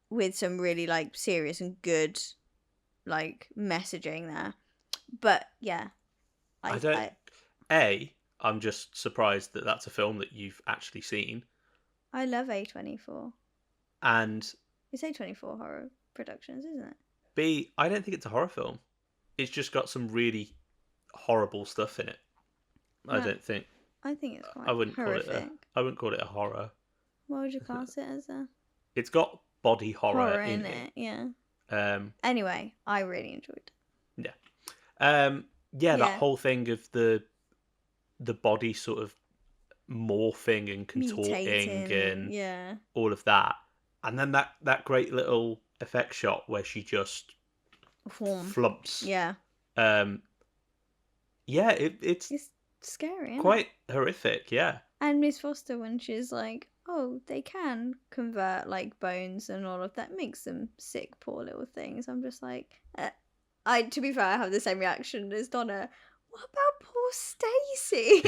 with some really like serious and good like messaging there. But yeah, I'm just surprised that that's a film that you've actually seen. I love A24. And it's A24 Horror Productions, isn't it? B, I don't think it's a horror film. It's just got some really horrible stuff in it. I don't think. I think it's quite horrific. I wouldn't call it a horror. What would you class it as a? It's got body horror in it. Yeah. Anyway, I really enjoyed it. Yeah. That whole thing of the body sort of morphing and contorting mutating, and all of that, and then that great little effect shot where she just flumps. Yeah. It's scary. Quite horrific. Yeah. And Miss Foster, when she's like, "Oh, they can convert like bones and all of that, makes them sick, poor little things." I'm just like, to be fair, I have the same reaction as Donna. What about poor Stacy?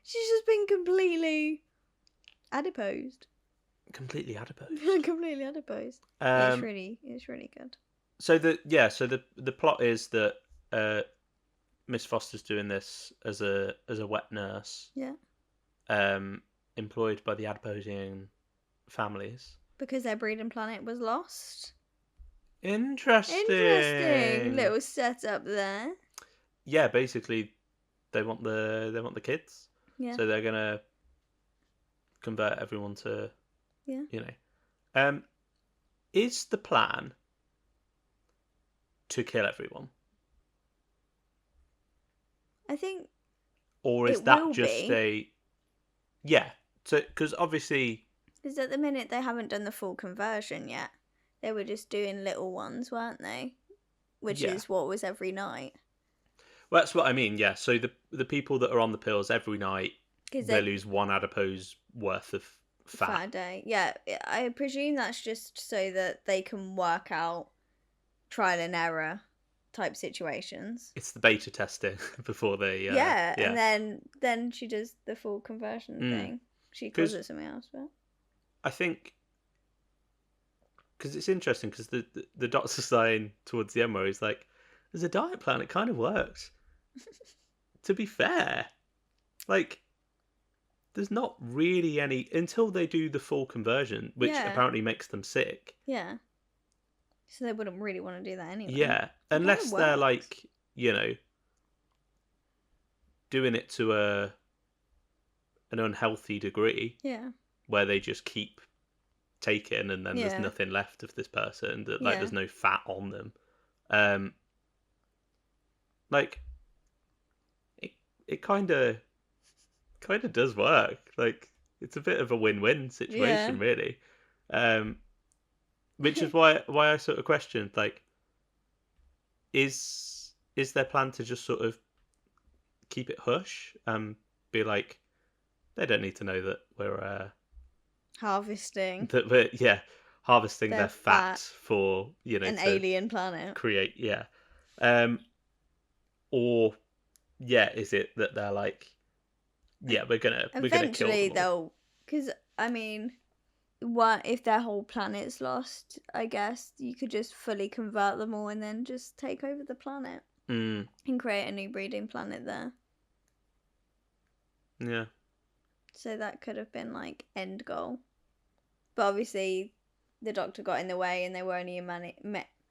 She's just been completely adiposed. Completely adiposed. Completely adiposed. It's really good. So the plot is that Miss Foster's doing this as a wet nurse. Yeah. Employed by the Adiposian families because their breeding planet was lost. Interesting. Little setup there. Yeah, basically, they want the kids. Yeah. So they're gonna convert everyone to, Yeah. Is the plan to kill everyone? I think Or is it that will just be. Yeah. So, because obviously... Because at the minute they haven't done the full conversion yet. They were just doing little ones, weren't they? Which is what was every night. Well, that's what I mean, yeah. So the people that are on the pills every night, they lose 1 adipose worth of fat. A day. Yeah, I presume that's just so that they can work out trial and error type situations. It's the beta testing before they... and then she does the full conversion thing. She calls it something else, but... I think... Because it's interesting, because the doctor's saying towards the end where he's like, there's a diet plan, it kind of works. To be fair, like, there's not really any... Until they do the full conversion, which apparently makes them sick. Yeah. So they wouldn't really want to do that anyway. Yeah, unless they're, like, doing it to an unhealthy degree. Yeah. Where they just keep taking and then there's nothing left of this person. That like there's no fat on them. Like it kind of does work. Like it's a bit of a win-win situation, really. Which is why I sort of questioned, like, is their plan to just sort of keep it hush and be like, they don't need to know that we're harvesting. That we're harvesting their fat for an alien planet. Create or is it that they're like, we're gonna eventually kill them all. they'll, because I mean, what if their whole planet's lost? I guess you could just fully convert them all and then just take over the planet and create a new breeding planet there. Yeah. So that could have been like end goal, but obviously the doctor got in the way, and they were only and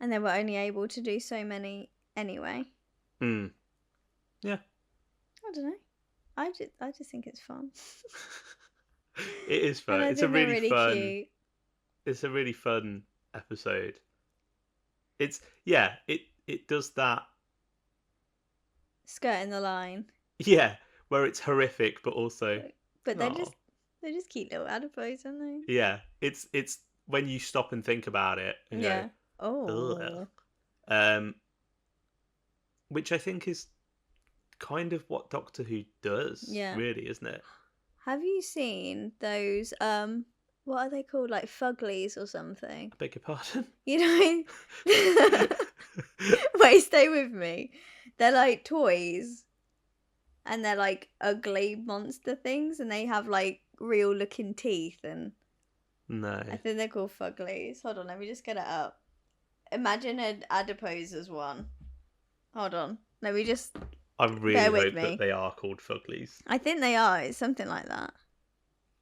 they were only able to do so many anyway. Yeah. I don't know. I just think it's fun. It is fun. It's a really fun. Cute. It's a really fun episode. It's it does that. Skirting the line. Yeah, where it's horrific, but also. But they're just cute little adipose, aren't they? Yeah, it's when you stop and think about it and go, oh. Which I think is kind of what Doctor Who does, really, isn't it? Have you seen those, what are they called, like fuglies or something? I beg your pardon? You know? Wait, stay with me. They're like toys. And they're like ugly monster things, and they have like real looking teeth, and no, I think they're called fuglies. Hold on, let me just get it up. Imagine an adipose as one. Hold on, let me just. I really hope that they are called fuglies. I think they are. It's something like that.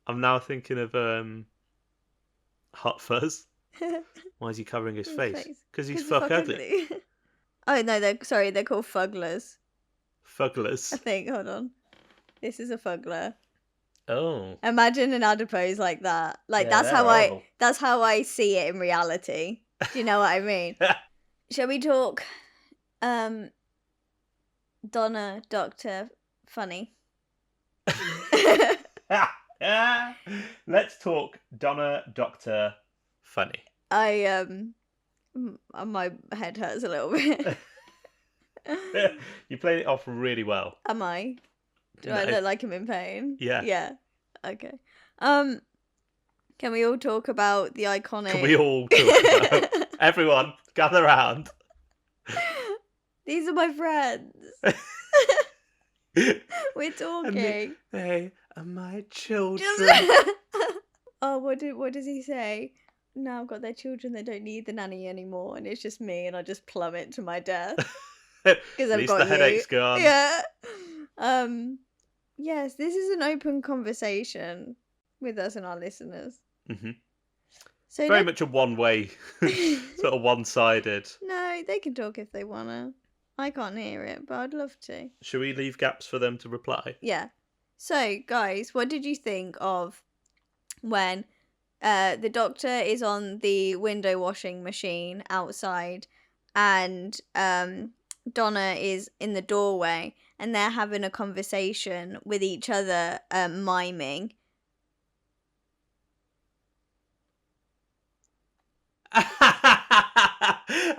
I'm now thinking of Hot Fuzz. Why is he covering his face? Because he's fuck ugly. Oh no, they're called fugglers. Fugglers. I think. Hold on. This is a fuggler. Oh. Imagine an adipose like that. Like that's how I see it in reality. Do you know what I mean? Shall we talk Donna Doctor funny? Let's talk Donna Doctor funny. My head hurts a little bit. You played it off really well. Am I? Do I look like I'm in pain? Yeah. Yeah. Okay. Can we all talk about the iconic... Can we all talk about... Everyone, gather round. These are my friends. We're talking. They are my children. Oh, what does he say? Now I've got their children, they don't need the nanny anymore, and it's just me, and I just plummet to my death. Because At least the headache's gone. Yeah. Yes, this is an open conversation with us and our listeners. Mm-hmm. So very much a one-way, sort of one-sided. No, they can talk if they wanna. I can't hear it, but I'd love to. Should we leave gaps for them to reply? Yeah. So, guys, what did you think of when the doctor is on the window washing machine outside, and Donna is in the doorway, and they're having a conversation with each other, miming.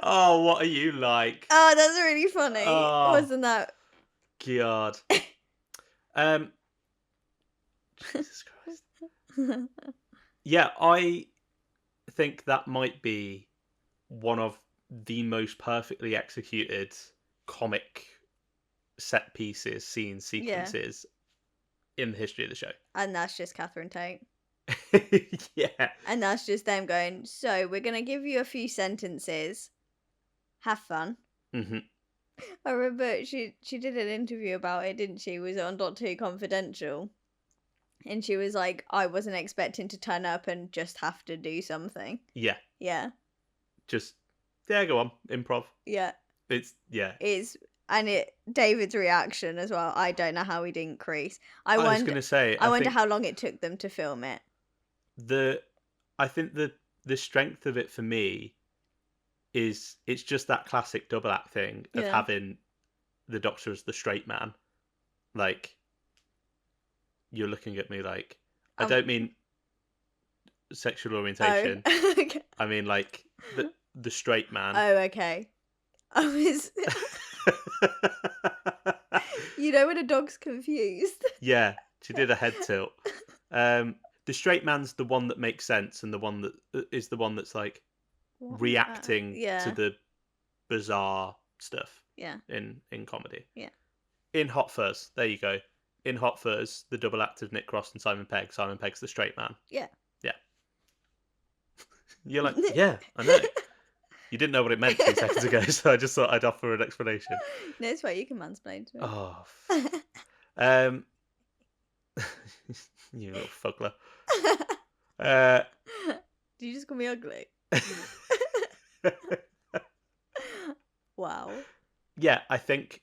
Oh, what are you like? Oh, that's really funny. Oh. Wasn't that? God. Jesus Christ. Yeah, I think that might be one of the most perfectly executed comic set pieces, scene sequences in the history of the show. And that's just Catherine Tate. Yeah. And that's just them going, so we're going to give you a few sentences. Have fun. Mm-hmm. I remember she did an interview about it, didn't she? Was it on Doctor Who Confidential? And she was like, I wasn't expecting to turn up and just have to do something. Yeah. Yeah. Just, yeah, go on. Improv. Yeah. It's, yeah. David's reaction as well. I don't know how he didn't crease. I was going to say, I wonder how long it took them to film it. I think the strength of it for me is it's just that classic double act thing of having the Doctor as the straight man. Like, you're looking at me like, I don't mean sexual orientation. Oh, okay. I mean like the straight man. Oh, okay. I was. You know when a dog's confused. Yeah, she did a head tilt. The straight man's the one that makes sense, and the one that is the one that's like reacting to the bizarre stuff. Yeah. In comedy. Yeah. In Hot Fuzz, there you go. In Hot Fuzz, the double act of Nick Cross and Simon Pegg. Simon Pegg's the straight man. Yeah. Yeah. You're like, yeah, I know. You didn't know what it meant 2 seconds ago, so I just thought I'd offer an explanation. No, it's right. You can mansplain to me. Oh. You little fuggler. Did you just call me ugly? Wow. Yeah, I think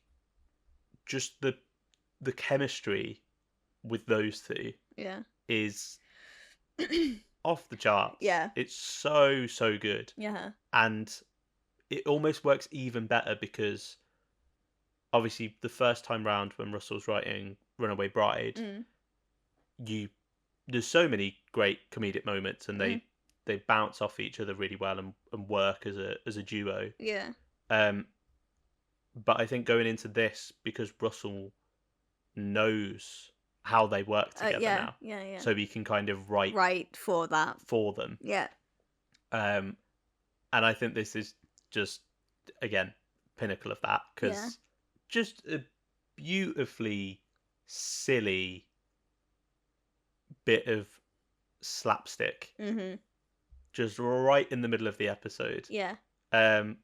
just the chemistry with those two is off the charts. Yeah. It's so good. Yeah. And it almost works even better because obviously the first time round when Russell's writing Runaway Bride, there's so many great comedic moments, and they bounce off each other really well and work as a duo. Yeah. But I think going into this, because Russell knows how they work together now. Yeah. So he can kind of write for that. For them. Yeah. And I think this is just, again, pinnacle of that, because just a beautifully silly bit of slapstick. Mm-hmm. Just right in the middle of the episode. Yeah. And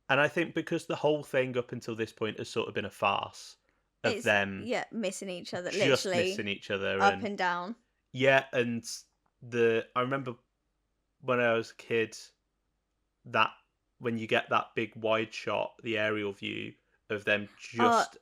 I think because the whole thing up until this point has sort of been a farce of them missing each other, just literally missing each other up and down. Yeah, and I remember when I was a kid, that when you get that big wide shot, the aerial view of them just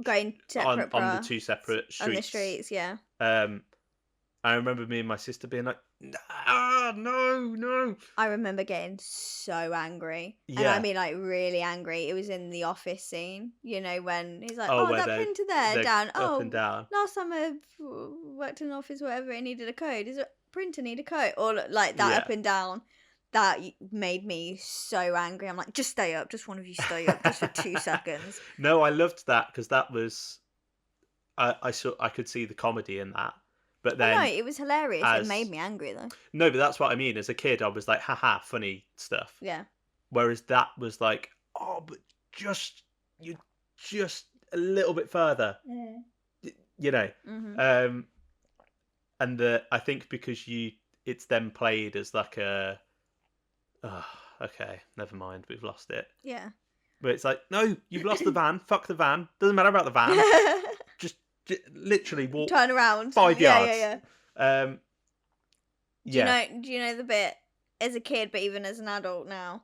going separate on the two separate streets. On the streets, yeah. I remember me and my sister being like, no. I remember getting so angry. Yeah. And I mean, like, really angry. It was in the office scene, you know, when he's like, that printer there, down. Up and down. Last time I worked in an office, whatever, it needed a code. Does a printer need a code? Or like that up and down. That made me so angry. I'm like, just stay up. Just one of you stay up just for 2 seconds. No, I loved that because that was... I could see the comedy in that. But then, no, it was hilarious. It made me angry though. No, but that's what I mean. As a kid, I was like, haha, funny stuff. Yeah. Whereas that was like, but you just a little bit further. You know. Mm-hmm. And I think because it's then played as like a, okay, never mind, we've lost it. Yeah. But it's like, no, you've lost the van. Fuck the van. Doesn't matter about the van. Just literally walk. Turn around. 5 yards. Yeah. Do you know the bit as a kid, but even as an adult now,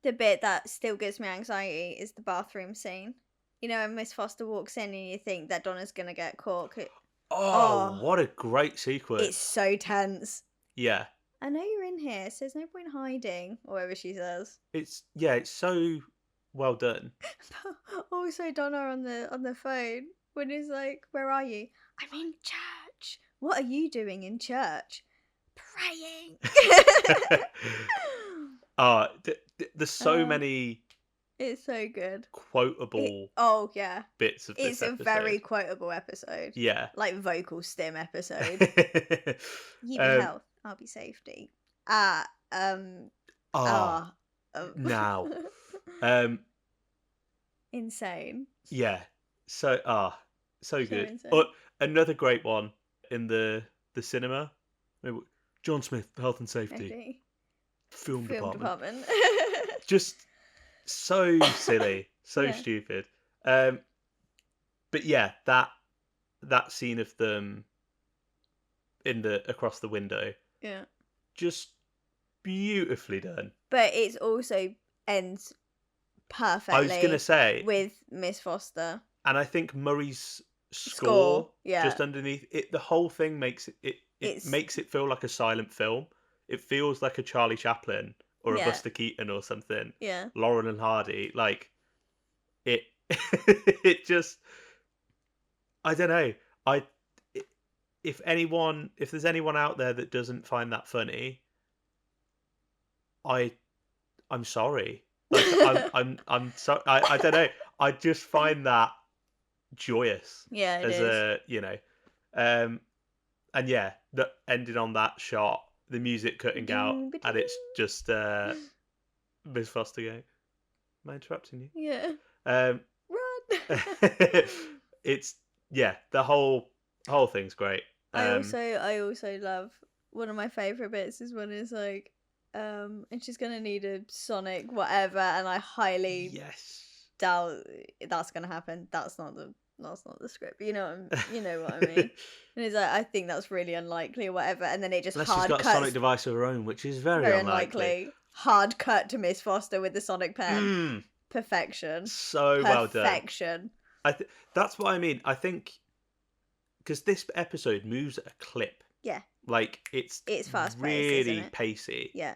the bit that still gives me anxiety is the bathroom scene. You know, when Miss Foster walks in and you think that Donna's gonna get caught. Oh, what a great sequence. It's so tense. Yeah. I know you're in here, so there's no point hiding, or whatever she says. It's so well done. Also, Donna on the phone when he's like, "Where are you?" I'm in church. What are you doing in church? Praying. There's so many. It's so good. Quotable. Yeah. Bits of this episode. It's a very quotable episode. Yeah. Like vocal stim episode. You be health, I'll be safety. Now. Insane. Yeah. So good. Insane. But another great one in the cinema. John Smith, Health and Safety. Film department. Just so silly, so stupid. But yeah, that scene of them across the window. Yeah. Just beautifully done. But it's also ends perfectly. I was gonna say with Miss Foster. And I think Murray's score yeah. just underneath it, the whole thing makes it makes it feel like a silent film. It feels like a Charlie Chaplin or a Buster Keaton or something. Yeah. Laurel and Hardy, like it. It just, I don't know. If there's anyone out there that doesn't find that funny, I'm sorry. Like I'm sorry. I don't know. I just find that joyous. Yeah, it is. And yeah, that ending on that shot, the music cutting out, and it's just Miss Foster going, "Am I interrupting you?" Yeah. Run. It's the whole thing's great. I also love, one of my favourite bits is when it's like, and she's gonna need a Sonic whatever, and I highly doubt that's gonna happen. That's not the script. You know what I mean? And it's like, I think that's really unlikely or whatever, and then it just Unless hard she's got cuts. a Sonic device of her own, which is very unlikely. Hard cut to Miss Foster with the Sonic pen. Perfection. So well done. Perfection. That's what I mean. I think because this episode moves at a clip. Yeah. Like it's fast paced, really isn't it? pacey. Yeah.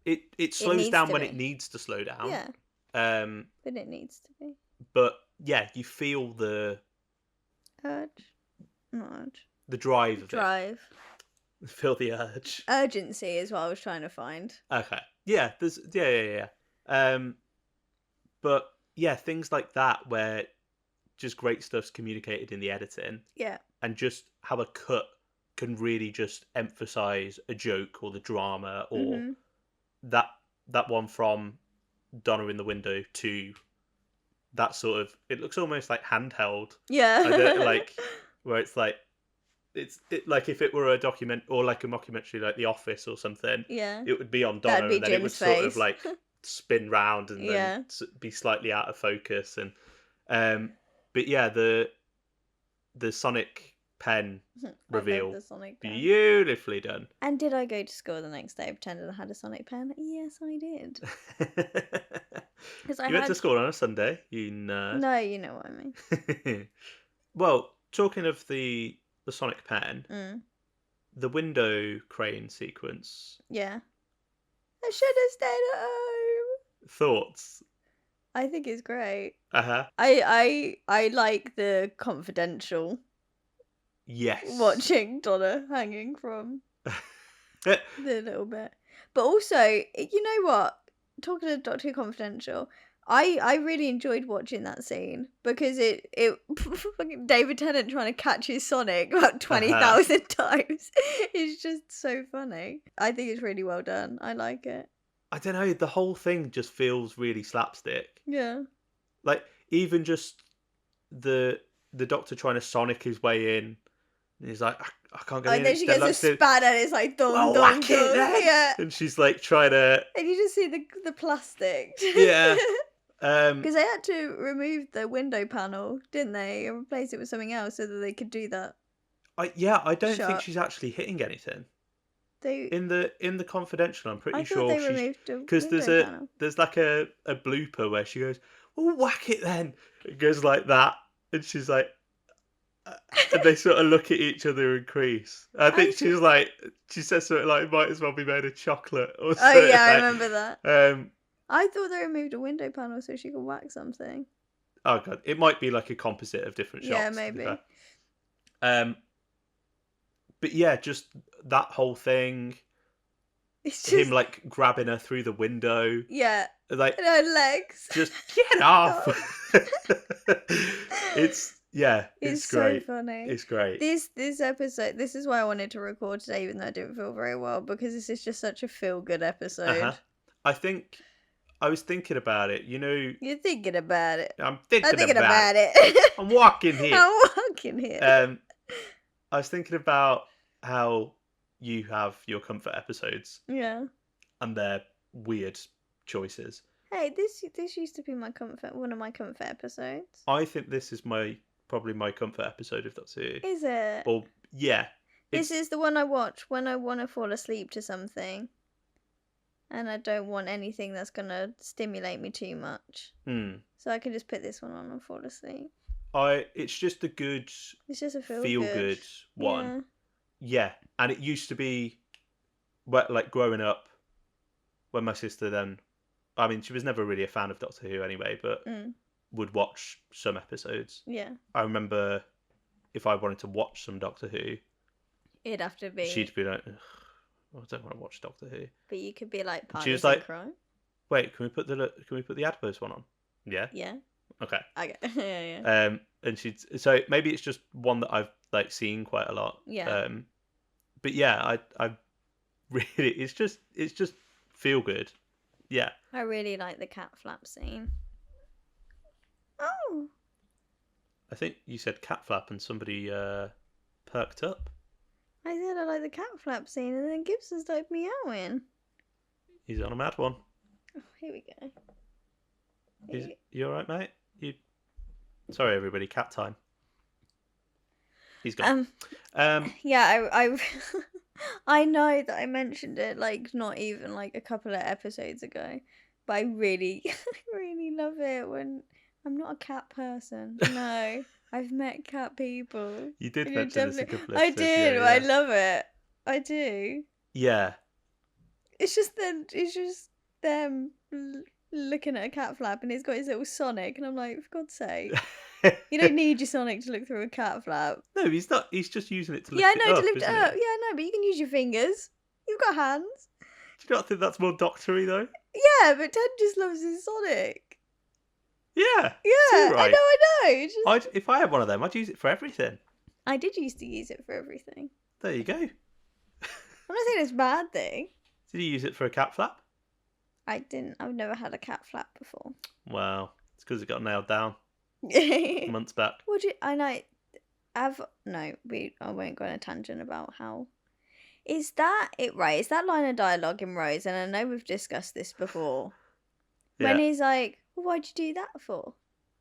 It slows down when it needs to slow down. Yeah. But it needs to be. But yeah, you feel the urge. Not urge. The drive of it. Feel the urge. Urgency is what I was trying to find. Okay. Yeah, there's yeah. But yeah, things like that where just great stuff's communicated in the editing. Yeah. And just how a cut can really just emphasize a joke or the drama or that one from Donna in the window to that sort of, it looks almost like handheld. Yeah. Like where it's like like if it were a document or like a mockumentary like The Office or something, it would be on Donna and then Jim's it would face. sort of like spin round and then be slightly out of focus and but yeah, the Sonic pen reveal, the Sonic pen. Beautifully done. And did I go to school the next day pretending I had a Sonic pen? Yes, I did. You went to school on a Sunday, you nerd. No, you know what I mean. Well, talking of the Sonic pen, the window crane sequence. Yeah. I should have stayed at home. Thoughts? I think it's great. Uh-huh. I like the confidential. Yes. Watching Donna hanging from the little bit. But also, you know what? Talking to Doctor Who Confidential, I really enjoyed watching that scene because it David Tennant trying to catch his Sonic about 20,000 times. It's just so funny. I think it's really well done. I like it. I don't know, the whole thing just feels really slapstick. Yeah. Like even just the Doctor trying to Sonic his way in. And he's like, I can't get in. And then she gets a span and it's like, dun, dun, dun. Yeah. And she's like trying to... And you just see the plastic. Yeah. Because they had to remove the window panel, didn't they? And replace it with something else so that they could do that. I don't think she's actually hitting anything. In the confidential, I'm pretty sure she's... Because there's like a blooper where she goes, "Oh, whack it then." It goes like that. And she's like... And they sort of look at each other and crease. I think she says something like, it might as well be made of chocolate or something. Oh, yeah, I remember that. Um, I thought they removed a window panel so she could wax something. oh, God. It might be like a composite of different shots. Yeah, maybe. But yeah, just that whole thing. It's Him, like, grabbing her through the window. Yeah. Like, and her legs. just get off. It's great. So funny. It's great. This episode, this is why I wanted to record today, even though I didn't feel very well, because this is just such a feel-good episode. I was thinking about it, you know. You're thinking about it. I'm thinking about it. I'm walking here. I was thinking about how you have your comfort episodes. Yeah. And they're weird choices. Hey, this used to be one of my comfort episodes. I think this is probably my comfort episode of Doctor Who. Is it? Well, yeah. This is the one I watch when I want to fall asleep to something. And I don't want anything that's going to stimulate me too much. So I can just put this one on and fall asleep. It's just a good... It's just a feel good one. Yeah. And it used to be, like, growing up, when my sister then... I mean, she was never really a fan of Doctor Who anyway, but would watch some episodes. Yeah. I remember if I wanted to watch some Doctor Who... It'd have to be... She'd be like... I don't want to watch Doctor Who. But you could be like, she was like, wait, can we put the Adipose one on? Yeah. Yeah. Okay. Yeah. And so maybe it's just one that I've like seen quite a lot. Yeah. But yeah, I really, it's just feel good. Yeah. I really like the cat flap scene. Oh. I think you said cat flap and somebody perked up. I said I like the cat flap scene, and then Gibson started meowing. He's on a mad one. Oh, here we go. You alright, mate? Sorry, everybody. Cat time. He's gone. Yeah, I I know that I mentioned it like not even like a couple of episodes ago, but I really really love it when I'm not a cat person. No. I've met cat people. You did mention this a couple of I episodes. did. Yeah. I love it. I do. Yeah. It's just them looking at a cat flap, and he's got his little Sonic, and I'm like, for God's sake, you don't need your Sonic to look through a cat flap. No, he's not. He's just using it to lift to it up. lift it up. Yeah, no, but you can use your fingers. You've got hands. Do you not think that's more doctory though? Yeah, but Ted just loves his Sonic. Yeah. Yeah, right. I know. If I had one of them, I'd use it for everything. I did used to use it for everything. There you go. I'm not saying it's a bad thing. Did you use it for a cat flap? I didn't. I've never had a cat flap before. Wow. It's because it got nailed down months back. I won't go on a tangent about how... Is that it, right? Is that line of dialogue in Rose? And I know we've discussed this before. When he's like, well, why'd you do that for?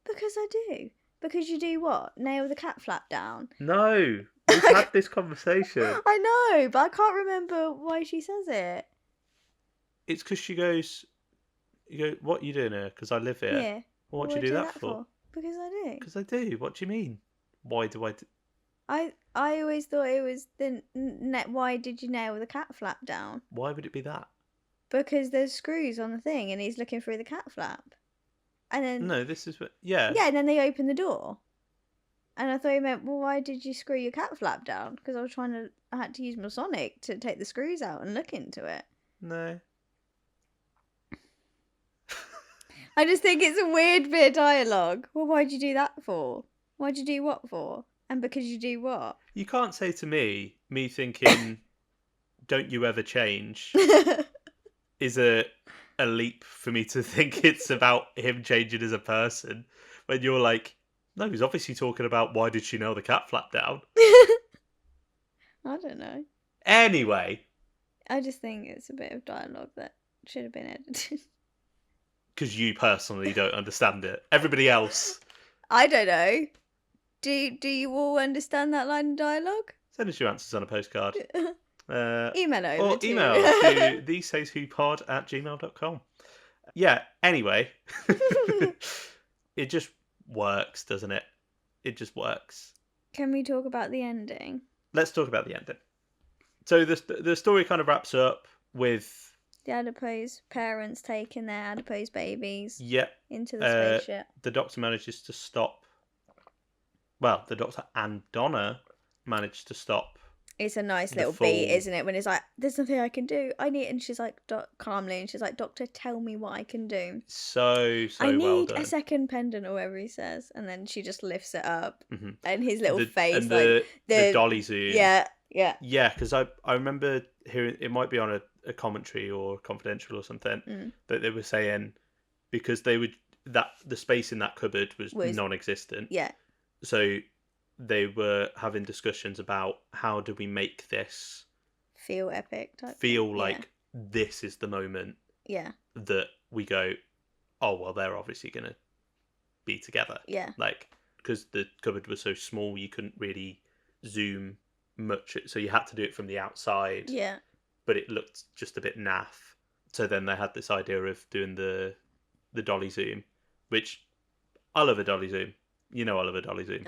Because I do. Because you do what? Nail the cat flap down? No. We've had this conversation. I know, but I can't remember why she says it. It's because she goes, what are you doing here? Because I live here. Yeah. Well, what do you do that for? Because I do. Because I do. What do you mean? Why do I do... I always thought it was why did you nail the cat flap down? Why would it be that? Because there's screws on the thing and he's looking through the cat flap. And then... No, this is what... Yeah. Yeah, and then they open the door. And I thought he meant, well, why did you screw your cat flap down? Because I had to use my Sonic to take the screws out and look into it. No. I just think it's a weird bit of dialogue. Well, why'd you do that for? Why'd you do what for? And because you do what? You can't say to me thinking, don't you ever change, is a leap for me to think it's about him changing as a person. When you're like, no, he's obviously talking about why did she nail the cat flap down? I don't know. Anyway. I just think it's a bit of dialogue that should have been edited. Because you personally don't understand it. Everybody else. I don't know. Do you all understand that line of dialogue? Send us your answers on a postcard. Email over or email to thesayswhopod@gmail.com. Yeah, anyway. It just works, doesn't it? It just works. Can we talk about the ending? Let's talk about the ending. So the story kind of wraps up with the adipose parents taking their adipose babies into the spaceship. The Doctor manages to stop. Well, the Doctor and Donna managed to stop. It's a nice little beat, isn't it? When it's like, there's nothing I can do. I need, and she's like, calmly, and she's like, Doctor, tell me what I can do. So I need well done. a second pendant, or whatever he says, and then she just lifts it up, mm-hmm. and his little face, and like the dolly zoom. Yeah. Because I remember hearing, it might be on a commentary or confidential or something, that they were saying because they would that the space in that cupboard was non-existent. Yeah. So they were having discussions about how do we make this feel epic, like this is the moment that we go, oh well, they're obviously gonna be together, like, because the cupboard was so small you couldn't really zoom much, so you had to do it from the outside, but it looked just a bit naff. So then they had this idea of doing the dolly zoom, which I love a dolly zoom, I love a dolly zoom.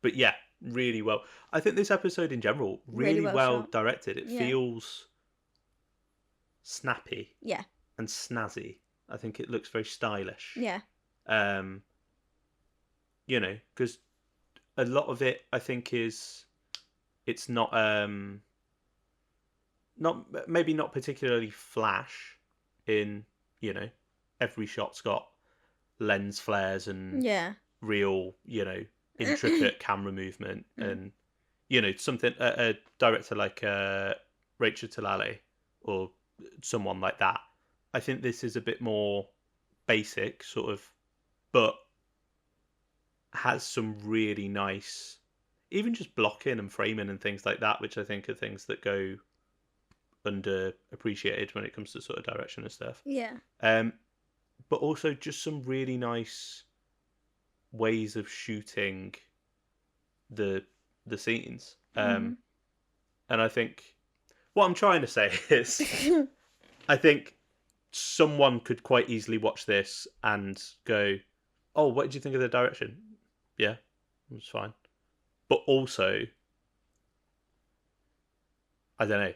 But yeah, really well. I think this episode in general, really well directed. It feels snappy. Yeah. And snazzy. I think it looks very stylish. Yeah. Because a lot of it, I think, it's not maybe not particularly flash in, every shot's got lens flares and real, intricate camera movement, and something a director like Rachel Talalay or someone like that. I think this is a bit more basic, sort of, but has some really nice, even just blocking and framing and things like that, which I think are things that go underappreciated when it comes to sort of direction and stuff. Yeah. But also just some really nice ways of shooting the scenes. And I think what I'm trying to say is I think someone could quite easily watch this and go, oh, what did you think of the direction? Yeah, it was fine. But also, I don't know.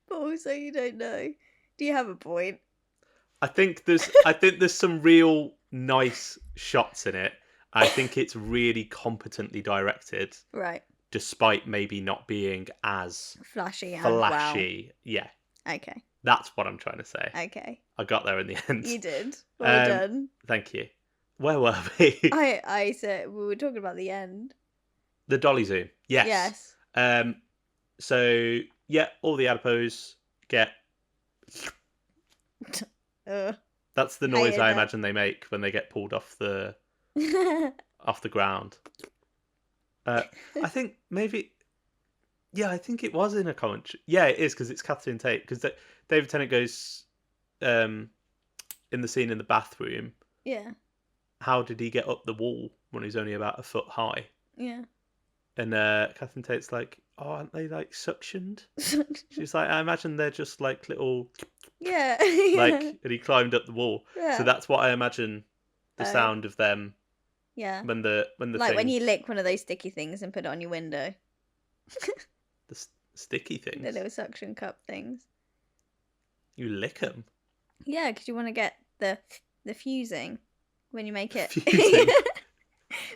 But also, you don't know. Do you have a point? I think there's some real nice shots in it. I think it's really competently directed. Right. Despite maybe not being as flashy. Yeah. Okay. That's what I'm trying to say. Okay. I got there in the end. You did. Well done. Thank you. Where were we? I said we were talking about the end. The dolly zoom. Yes. So yeah, all the adipose get. That's the noise I imagine they make when they get pulled off the ground. I think maybe. Yeah, I think it was in a commentary. Yeah, it is, because it's Catherine Tate. Because David Tennant goes in the scene in the bathroom. Yeah. How did he get up the wall when he's only about a foot high? Yeah. And Catherine Tate's like, oh, aren't they like suctioned? She's like, I imagine they're just like little. Yeah. Like, and he climbed up the wall. Yeah. So that's what I imagine the sound of them. Yeah. When the like thing... when you lick one of those sticky things and put it on your window. The sticky things? The little suction cup things. You lick them? Yeah, because you want to get the fusing when you make it. Fusing?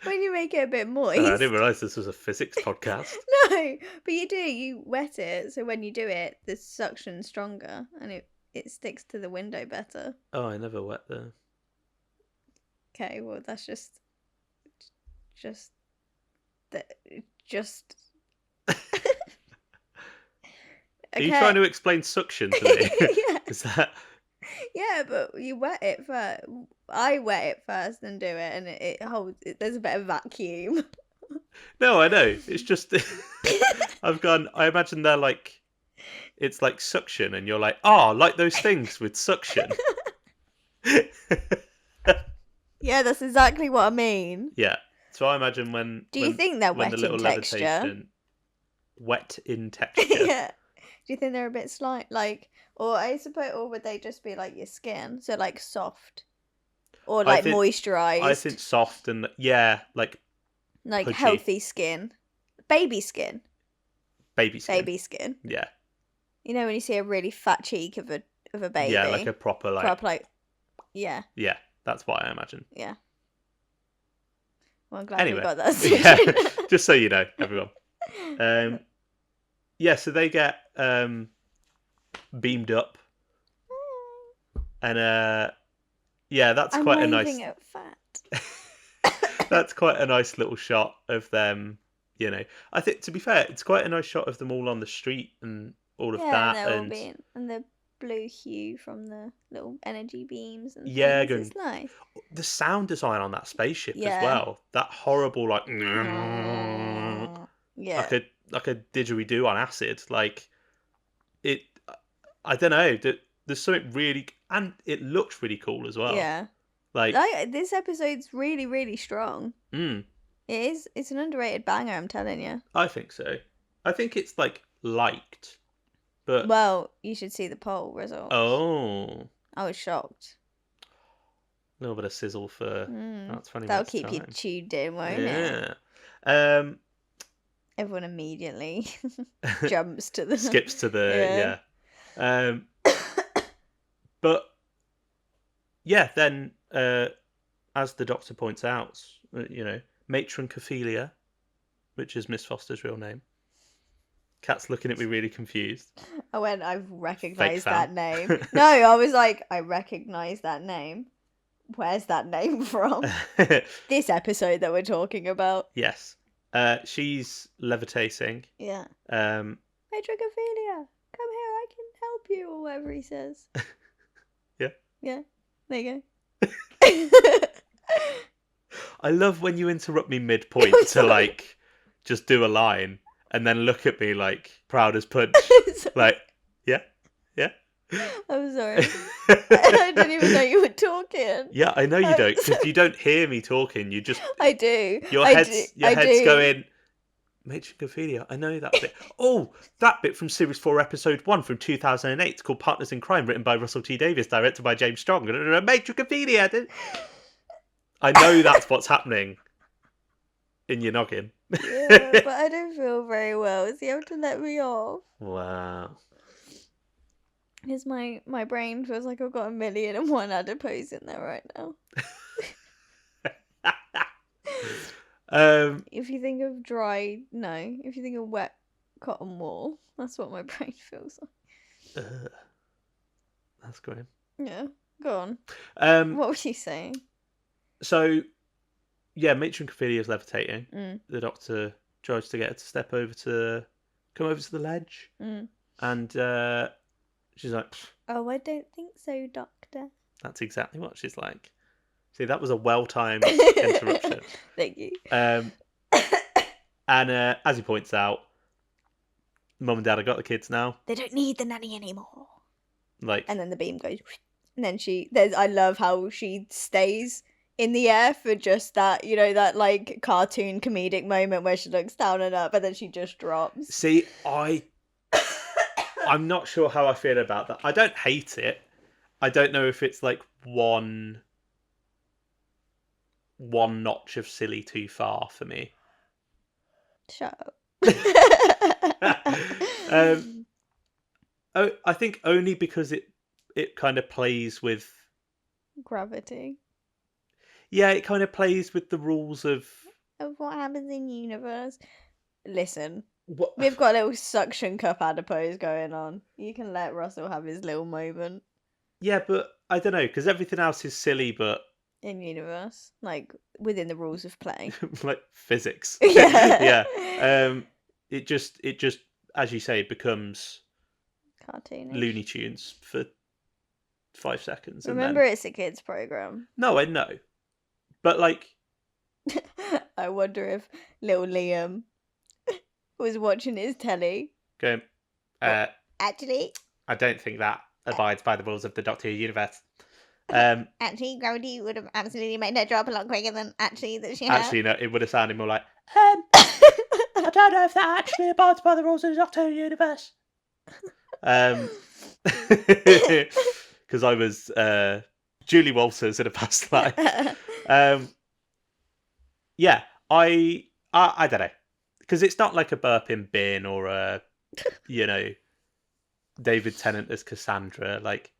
When you make it a bit moist. I didn't realise this was a physics podcast. No, but you do. You wet it, so when you do it, the suction's stronger and it sticks to the window better. Oh, I never wet the... Okay, well, that's just... Are you trying to explain suction to me? Yeah. Is that... Yeah, but you wet it first. I wet it first and do it, and it holds. There's a bit of vacuum. No, I know. It's just I imagine they're like, it's like suction, and you're like, oh, like those things with suction. Yeah, that's exactly what I mean. Yeah. So I imagine when. Do you think they're wet in texture? Wet in texture. Yeah. Do you think they're a bit slight, like, or I suppose, or would they just be like your skin, so like soft, Or like moisturized. I think soft and like pudgy. Healthy skin. Baby skin. Baby skin. Baby skin. Yeah. You know when you see a really fat cheek of a baby. Yeah, like a proper yeah. Yeah, that's what I imagine. Yeah. Well, I'm glad we got that. Yeah, just so you know, everyone. So they get beamed up, and that's quite a nice. At fat. That's quite a nice little shot of them. You know, I think to be fair, it's quite a nice shot of them all on the street and all of that, and the blue hue from the little energy beams and things. It's nice. The sound design on that spaceship as well. That horrible like like a didgeridoo on acid. Like it, I don't know. There's something really, and it looks really cool as well. Yeah. Like this episode's really, really strong. It is. It's an underrated banger, I'm telling you. I think so. I think it's like liked, but well, you should see the poll results. Oh, I was shocked. A little bit of sizzle for about 20 That'll minutes. Keep you tuned in, won't it? Yeah. Everyone immediately jumps to the skips to the but then as the Doctor points out, Matron Ophelia, which is Miss Foster's real name. Kat's looking at me really confused. I've recognised that name. No, I was like, I recognise that name. Where's that name from? This episode that we're talking about. Yes. She's levitating. Yeah. Matron Ophelia, come here, I can help you, or whatever he says. Yeah. Yeah. There you go. I love when you interrupt me mid-point to just do a line and then look at me like proud as punch. Like, yeah. I'm sorry. I didn't even know you were talking. Yeah, I know you don't, because you don't hear me talking. You just... I do. Your head's going, Matron Ophelia, I know that bit. Oh, that bit from Series 4, Episode 1 from 2008. It's called Partners in Crime, written by Russell T Davies, directed by James Strong. Matron Ophelia. I know that's what's happening in your noggin. Yeah, but I don't feel very well. So you have to let me off. Wow. Because my brain feels like I've got 1,000,001 adipose in there right now. If you think of if you think of wet cotton wool, that's what my brain feels like. That's great. Yeah, go on. What were you saying? So, Matron Ophelia is levitating. The Doctor tries to get her to come over to the ledge. And she's like, oh, I don't think so, Doctor. That's exactly what she's like. See, that was a well-timed interruption. Thank you. And as he points out, Mum and Dad have got the kids now. They don't need the nanny anymore. And then the beam goes, and then I love how she stays in the air for just that, that cartoon comedic moment where she looks down and up, and then she just drops. See, I'm not sure how I feel about that. I don't hate it. I don't know if it's one notch of silly too far for me. Shut up. I think only because it kind of plays with gravity. Yeah, it kind of plays with the rules of what happens in universe. Listen, we've got a little suction cup adipose going on. You can let Russell have his little moment. Yeah, but I don't know, because everything else is silly, but in universe, within the rules of play, like physics. Yeah. It just, as you say, becomes cartoonish Looney Tunes for 5 seconds. Remember, it's a kids program. No, I know, but I wonder if little Liam was watching his telly. Going, actually, I don't think that abides by the rules of the Doctor Who universe. Actually, gravity would have absolutely made her drop a lot quicker than that she had. Actually, no, it would have sounded more like, I don't know if that actually abides by the rules of the Doctor Who universe. Because I was Julie Walters in a past life. Yeah, I don't know, because it's not like a burping bin or a, you know, David Tennant as Cassandra. Like,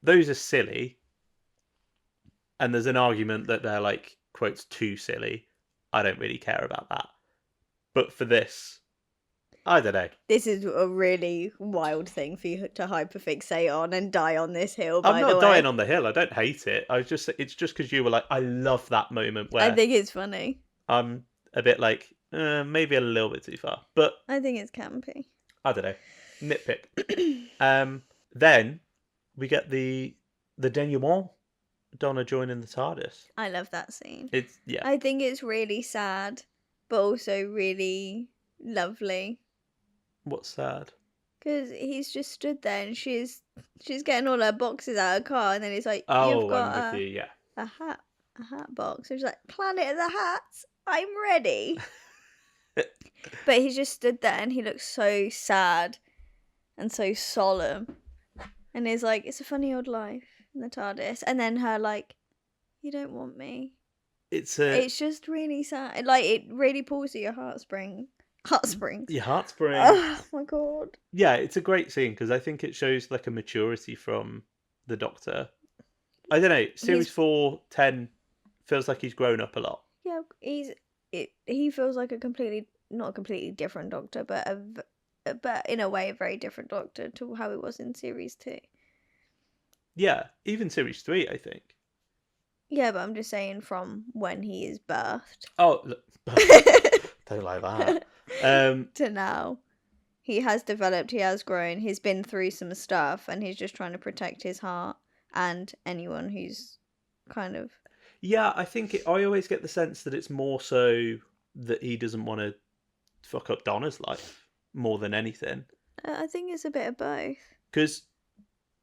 those are silly, and there's an argument that they're like quotes too silly. I don't really care about that, but for this, I don't know. This is a really wild thing for you to hyperfixate on and die on this hill, I'm by the not way. dying on the hill. I don't hate it. It's just because you were like, I love that moment where I think it's funny. I'm a bit like, maybe a little bit too far, but I think it's campy. I don't know. Nitpick. Then we get the denouement. Donna joining the TARDIS. I love that scene. Yeah. I think it's really sad, but also really lovely. What's sad? Because he's just stood there and she's getting all her boxes out of her car, and then he's like, Oh, "You've got I'm with you. Yeah. a hat box." And she's like, "Planet of the Hats, I'm ready." But he just stood there and he looks so sad and so solemn, and he's like, "It's a funny old life in the TARDIS." And then her like, "You don't want me." It's just really sad. Like, it really pulls at your heartstrings. Your heartspring. Oh my god. Yeah, it's a great scene because I think it shows like a maturity from the Doctor. I don't know. Series 4-10 feels like he's grown up a lot. Yeah, he feels like not a completely different Doctor, but in a way a very different Doctor to how he was in Series 2. Yeah, even Series 3, I think. Yeah, but I'm just saying from when he is birthed. Oh, look. Don't like that. To now. He has developed, he has grown, he's been through some stuff, and he's just trying to protect his heart and anyone who's kind of... Yeah, I think I always get the sense that it's more so that he doesn't want to fuck up Donna's life more than anything. I think it's a bit of both. Because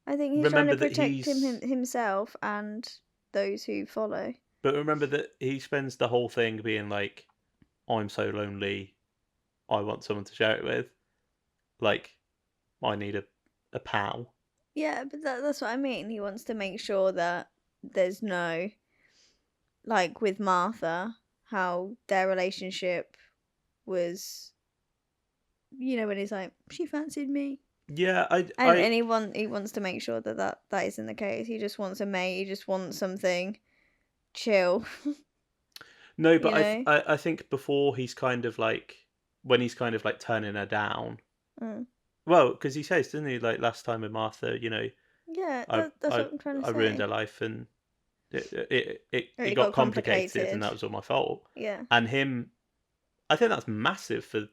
I think he's trying to protect himself and those who follow. But remember that he spends the whole thing being like, I'm so lonely, I want someone to share it with. Like, I need a pal. Yeah, but that's what I mean. He wants to make sure that there's no... Like with Martha, how their relationship was... You know, when he's like, she fancied me. Yeah, And he wants to make sure that isn't the case. He just wants a mate. He just wants something chill. No, but I think before he's kind of like, when he's kind of like turning her down. Mm. Well, because he says, doesn't he, like last time with Martha, you know. Yeah, that's what I'm trying to say. I ruined her life and it got complicated and that was all my fault. Yeah. And him, I think that's massive for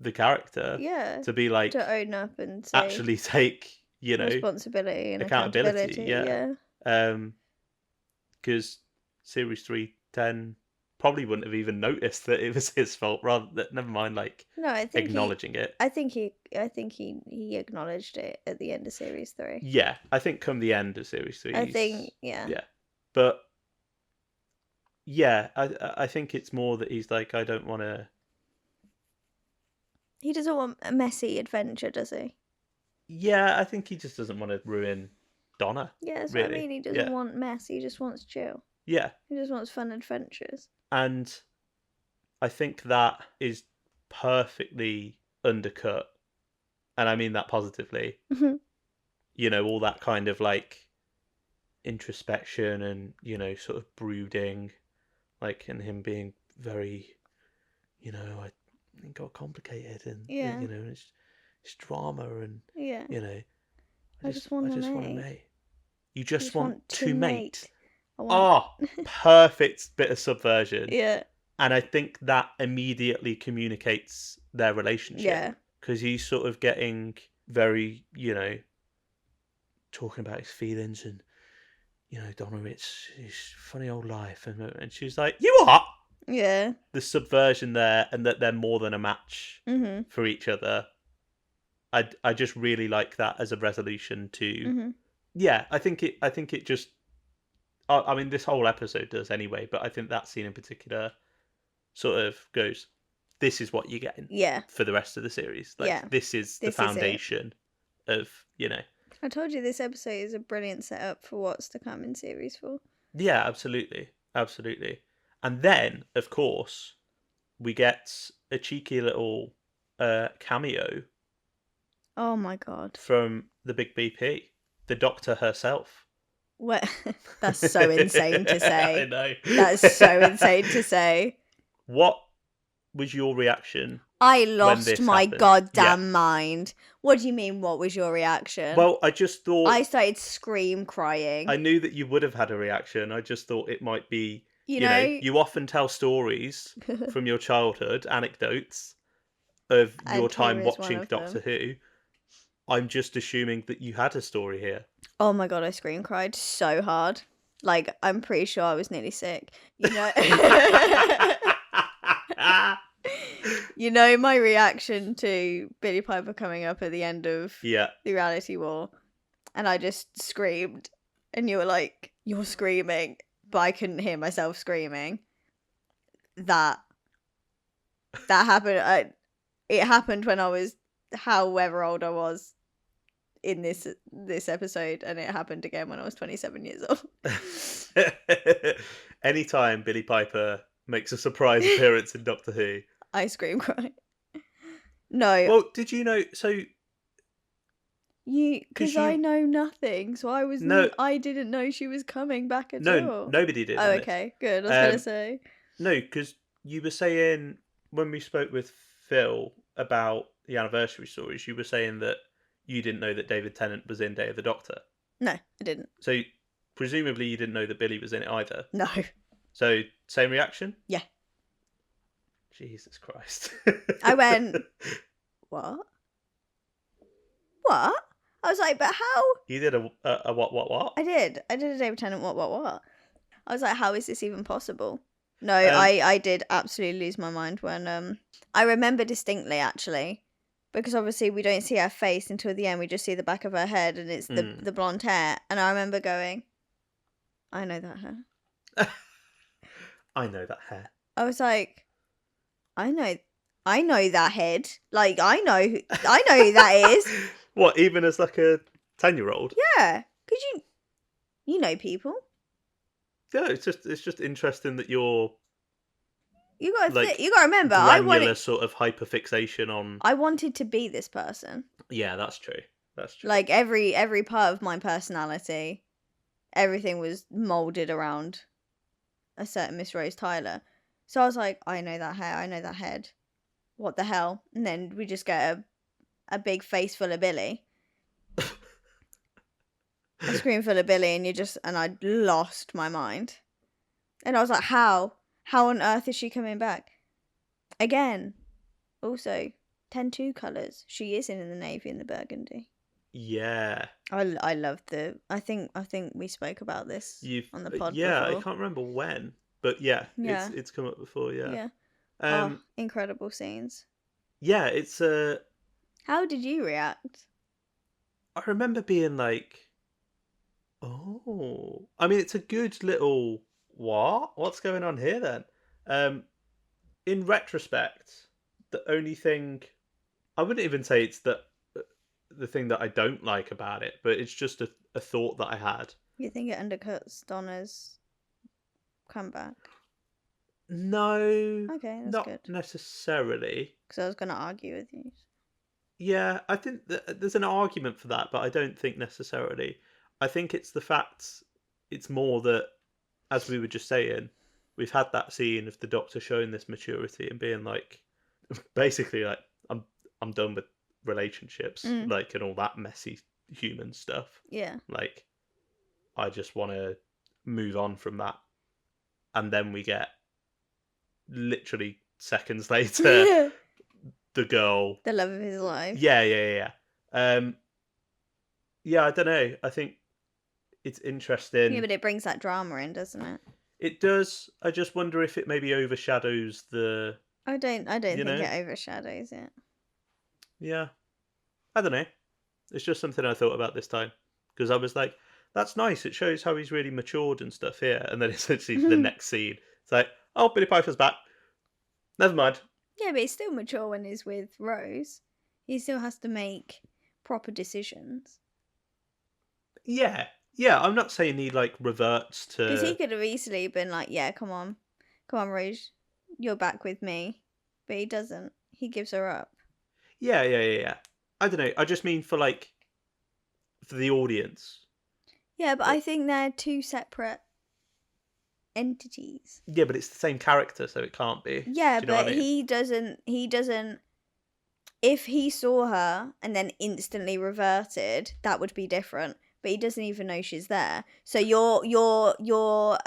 the character. Yeah. To be like, to own up and say, actually take, responsibility and accountability. Yeah. Because Series 3-10 probably wouldn't have even noticed that it was his fault. Never mind, like, no, I think acknowledging it. I think he acknowledged it at the end of Series 3. Yeah, I think come the end of Series 3. I think, yeah. Yeah, but yeah, I think it's more that he's like, I don't want to. He doesn't want a messy adventure, does he? Yeah, I think he just doesn't want to ruin Donna. Yeah, that's what I mean. He doesn't want mess. He just wants chill. Yeah. He just wants fun adventures. And I think that is perfectly undercut. And I mean that positively. You know, all that kind of like introspection and, sort of brooding, like, and him being very, it got complicated and, it's drama and, I just want to mate. You just want to mate. Perfect bit of subversion. Yeah. And I think that immediately communicates their relationship. Yeah. Because he's sort of getting very, talking about his feelings and, Donna, it's funny old life. And she's like, you what? Yeah. The subversion there, and that they're more than a match for each other. I just really like that as a resolution to... Yeah, I think it just... I mean, this whole episode does anyway, but I think that scene in particular sort of goes, this is what you're getting for the rest of the series. Like, this is the foundation of, I told you this episode is a brilliant setup for what's to come in series 4. Yeah, absolutely. Absolutely. And then, of course, we get a cheeky little cameo Oh my god. from the big BP, the doctor herself. What? That's so insane to say. I know. That's so insane to say. What was your reaction? I when lost this my happened? goddamn mind. What do you mean, what was your reaction? Well, I just thought... I started scream crying. I knew that you would have had a reaction. I just thought it might be... You know, you often tell stories from your childhood, anecdotes of And your time here is one watching of Doctor them. Who. I'm just assuming that you had a story here. Oh my god, I scream cried so hard. Like, I'm pretty sure I was nearly sick. You know, you know my reaction to Billie Piper coming up at the end of Yeah. the Reality War, and I just screamed, and you were like, "You're screaming," but I couldn't hear myself screaming. That happened. It happened when I was however old I was in this episode, and it happened again when I was 27 years old. Anytime Billie Piper makes a surprise appearance in Doctor Who, I scream cry. No, well, did you know? So because I know nothing, so I didn't know she was coming back at all. nobody did. Oh, in this. okay, good. I was gonna say No, because you were saying when we spoke with Phil about the anniversary stories, you were saying that you didn't know that David Tennant was in Day of the Doctor. no, I didn't. So presumably you didn't know that Billy was in it either. No. So same reaction? Yeah. Jesus Christ. I went, what? What? I was like, but how? You did a what? I did a David Tennant what? I was like, how is this even possible? No, I did absolutely lose my mind when I remember distinctly actually, because obviously we don't see her face until the end. We just see the back of her head, and it's the blonde hair. And I remember going, I know that hair. I know that hair. I was like, I know that head. Like I know who that is. What, even as like a 10-year-old? Yeah, because you know people. Yeah, it's just interesting that you're You got like you got to remember. granular sort of hyperfixation on. I wanted to be this person. Yeah, that's true. That's true. Like every part of my personality, everything was molded around a certain Miss Rose Tyler. So I was like, I know that hair, I know that head. What the hell? And then we just get a big face full of Billy. A screen full of Billy, and I lost my mind. And I was like, how? How on earth is she coming back? Again, also, 10-2 colours. She is in the navy and the burgundy. Yeah. I love I think we spoke about this on the pod before. I can't remember when, but yeah. It's come up before, yeah. Incredible scenes. Yeah, it's How did you react? I remember being like, oh, I mean, it's a good little what's going on here then. In retrospect, the only thing I wouldn't even say it's the thing that I don't like about it, but it's just a thought that I had. You think it undercuts Donna's comeback? No. Okay, that's not good. Necessarily. Because I was going to argue with you. Yeah, I think there's an argument for that, but I don't think necessarily. I think it's the fact, it's more that, as we were just saying, we've had that scene of the Doctor showing this maturity and being like, basically like, I'm done with relationships, like, and all that messy human stuff. Yeah. Like, I just want to move on from that. And then we get, literally seconds later, the girl, the love of his life. Yeah. Yeah, I don't know. I think it's interesting. Yeah, but it brings that drama in, doesn't it? It does. I just wonder if it maybe overshadows the. I don't think it overshadows it. Yeah, I don't know. It's just something I thought about this time because I was like, "That's nice. It shows how he's really matured and stuff here." And then essentially the next scene, it's like, "Oh, Billie Piper's back. Never mind." Yeah, but he's still mature when he's with Rose. He still has to make proper decisions. Yeah, I'm not saying he like reverts Because he to. could have easily been like, yeah, come on, Rouge, you're back with me. But he doesn't. He gives her up. Yeah. I don't know. I just mean for the audience. Yeah, but I think they're two separate entities. Yeah, but it's the same character, so it can't be. Yeah, Do you know what but I mean? he doesn't. If he saw her and then instantly reverted, that would be different. But he doesn't even know she's there. So you're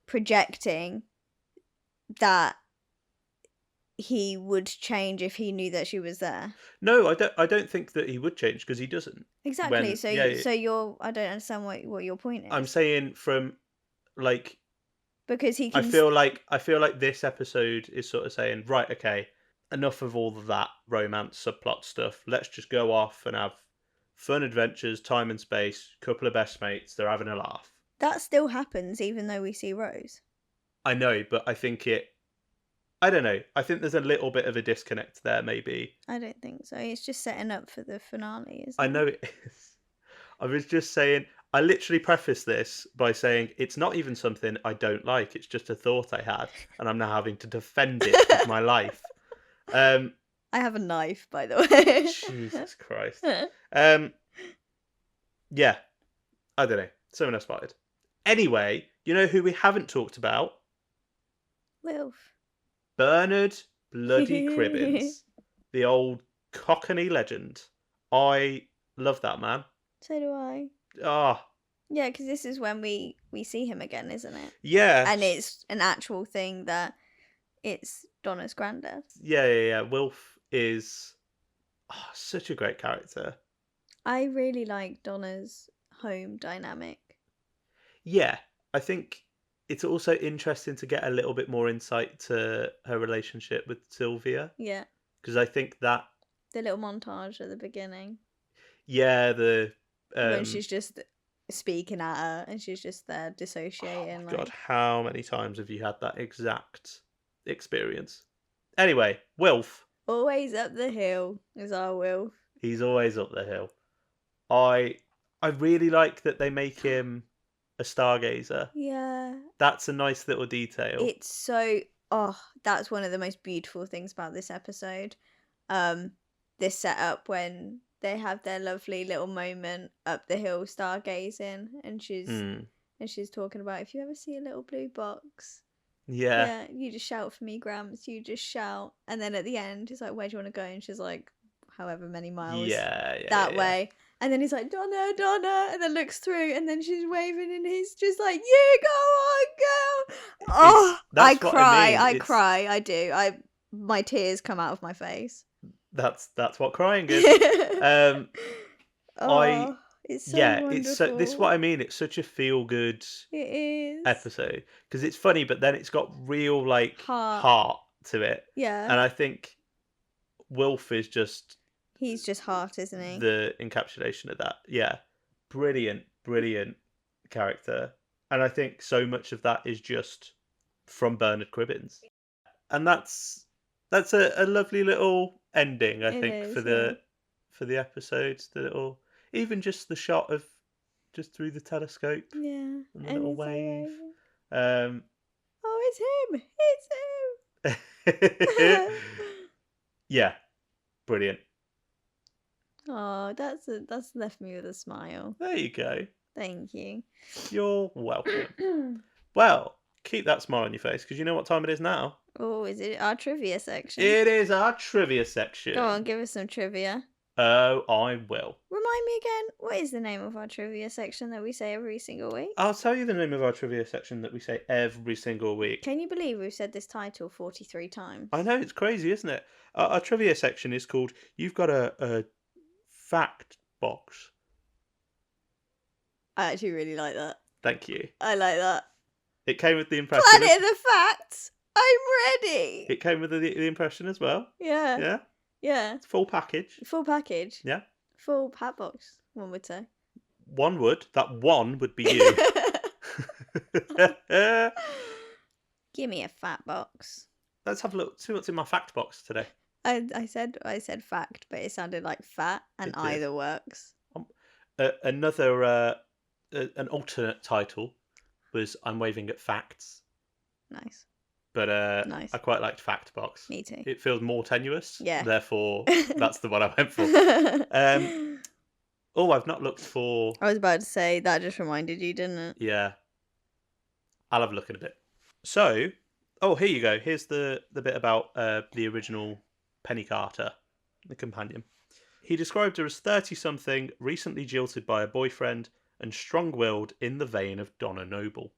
projecting that he would change if he knew that she was there. No, I don't think that he would change because he doesn't. Exactly. So Yeah, so you're I don't understand what your point is. I'm saying from like Because he can I feel like this episode is sort of saying, right, okay, enough of all of that romance subplot stuff. Let's just go off and have fun adventures, time and space, couple of best mates, they're having a laugh. that still happens even though we see Rose. I know, but I don't know. I think there's a little bit of a disconnect there, maybe. I don't think so. It's just setting up for the finale, isn't I it? know it is. I was just saying, I literally prefaced this by saying it's not even something I don't like. It's just a thought I had, and I'm now having to defend it with my life. I have a knife, by the way. Jesus Christ. Yeah, I don't know. Someone else spotted. Anyway, you know who we haven't talked about? Wilf. Bernard bloody Cribbins, the old Cockney legend. I love that man. So do I. Ah, Yeah, because this is when we see him again, isn't it? yeah. And it's an actual thing that it's Donna's granddad. Yeah. Wilf is such a great character. I really like Donna's home dynamic. Yeah, I think it's also interesting to get a little bit more insight to her relationship with Sylvia. Yeah. Because I think that... The little montage at the beginning. Yeah, when she's just speaking at her and she's just there dissociating. Oh my God, how many times have you had that exact experience? Anyway, Wilf. Always up the hill is our Wilf. He's always up the hill. I really like that they make him a stargazer. Yeah. That's a nice little detail. It's so... Oh, that's one of the most beautiful things about this episode. This setup when they have their lovely little moment up the hill stargazing and she's talking about, if you ever see a little blue box, yeah, you just shout for me, Gramps, you just shout. And then at the end he's like, where do you want to go? And she's like, however many miles that way. And then he's like, Donna, and then looks through and then she's waving and he's just like, you go on, girl. Oh, I cry. I do. My tears come out of my face. That's what crying is. It's so wonderful. It's this is what I mean. It's such a feel good episode because it's funny, but then it's got real heart to it. Yeah, and I think Wilf is just he's just heart, isn't he? The encapsulation of that. Yeah, brilliant character, and I think so much of that is just from Bernard Cribbins, and that's a lovely little ending, I think, for the episode. The little, even just the shot of just through the telescope, and the little wave. Oh, it's him! Yeah, brilliant. Oh, that's left me with a smile. There you go. Thank you. You're welcome. Well, keep that smile on your face because you know what time it is now. Oh, is it our trivia section? It is our trivia section. Go on, give us some trivia. Oh, I will. Remind me again, what is the name of our trivia section that we say every single week? I'll tell you the name of our trivia section that we say every single week. Can you believe we've said this title 43 times? I know, it's crazy, isn't it? Our trivia section is called You've Got a Fact Box. I actually really like that. Thank you. I like that. It came with the impression. Planet of the Facts! I'm ready! It came with the impression as well. Yeah. Yeah? Yeah. It's full package. Full package. Yeah. Full hat box, one would say. One would. That one would be you. Give me a fat box. Let's have a look. See what's in my fact box today. I said fact, but it sounded like fat, and either works. Another an alternate title was "I'm waving at facts," Nice. but Nice. I quite liked Fact Box. Me too. It feels more tenuous. Yeah. Therefore, that's the one I went for. Oh, I've not looked for. I was about to say that just reminded you, didn't it? Yeah, I'll have a look in a bit. So, here you go. Here's the bit about the original Penny Carter, the companion. He described her as 30-something, recently jilted by a boyfriend, and strong-willed in the vein of Donna Noble.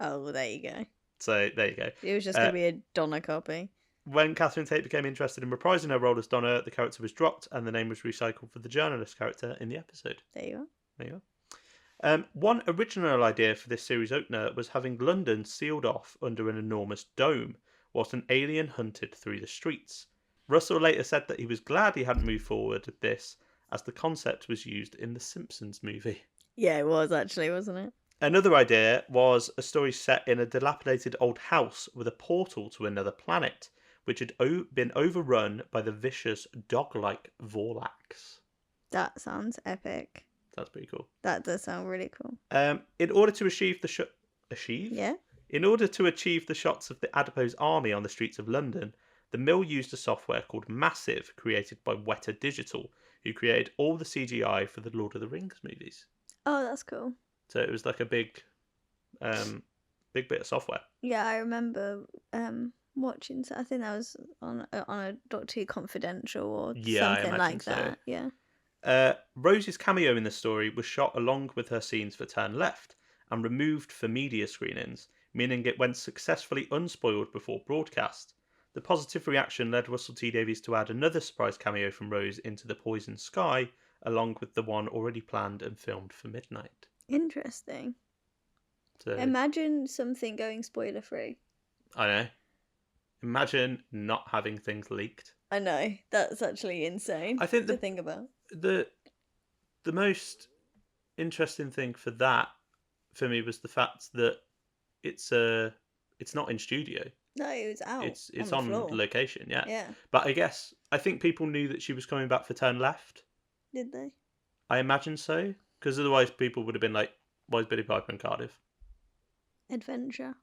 Oh, well, there you go. So, there you go. It was just going to be a Donna copy. When Catherine Tate became interested in reprising her role as Donna, the character was dropped and the name was recycled for the journalist character in the episode. There you are. There you are. One original idea for this series opener was having London sealed off under an enormous dome, whilst an alien hunted through the streets. Russell later said that he was glad he hadn't moved forward with this, as the concept was used in the Simpsons movie. Yeah, it was actually, wasn't it? Another idea was a story set in a dilapidated old house with a portal to another planet, which had been overrun by the vicious dog-like Vorlax. That sounds epic. That's pretty cool. That does sound really cool. In order to achieve the Yeah. In order to achieve the shots of the Adipose army on the streets of London, the mill used a software called Massive, created by Weta Digital, who created all the CGI for the Lord of the Rings movies. Oh, that's cool. So it was like a big bit of software. Yeah, I remember watching. I think that was on a Doctor Who Confidential or something like that. So. Yeah. Rose's cameo in the story was shot along with her scenes for Turn Left and removed for media screenings, meaning it went successfully unspoiled before broadcast. The positive reaction led Russell T Davies to add another surprise cameo from Rose into The Poison Sky, along with the one already planned and filmed for midnight. Interesting. So, imagine something going spoiler free. I know. Imagine not having things leaked. I know. That's actually insane I think to think about. The most interesting thing for that, for me, was the fact that it's not in studio. No, it was out. It's on location, yeah. Yeah. But I think people knew that she was coming back for Turn Left. Did they? I imagine so, because otherwise people would have been like, "Why is Billie Piper in Cardiff?" Adventure.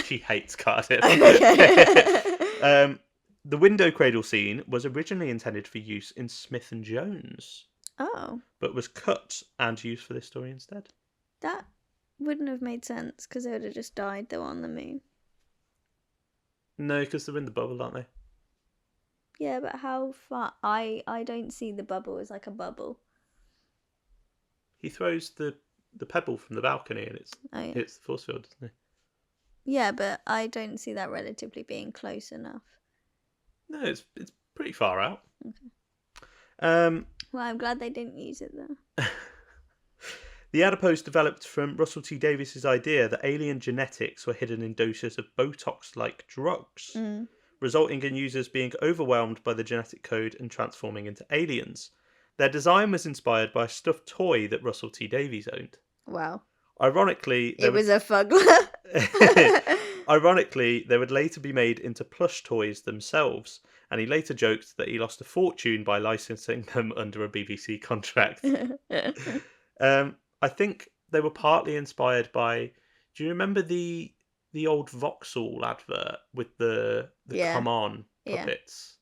She hates Cardiff. Okay. The window cradle scene was originally intended for use in Smith and Jones. Oh. But was cut and used for this story instead. That wouldn't have made sense because they would have just died though on the moon. No, because they're in the bubble, aren't they? Yeah, but how far? I don't see the bubble as like a bubble. He throws the pebble from the balcony and it's the force field, doesn't he? Yeah, but I don't see that relatively being close enough. No, it's pretty far out. Okay. Well, I'm glad they didn't use it though. The adipose developed from Russell T Davies' idea that alien genetics were hidden in doses of Botox-like drugs, resulting in users being overwhelmed by the genetic code and transforming into aliens. Their design was inspired by a stuffed toy that Russell T Davies owned. Wow. Ironically, it was a fuggler. Ironically, they would later be made into plush toys themselves, and he later joked that he lost a fortune by licensing them under a BBC contract. I think they were partly inspired by. Do you remember the old Vauxhall advert with the Come On puppets?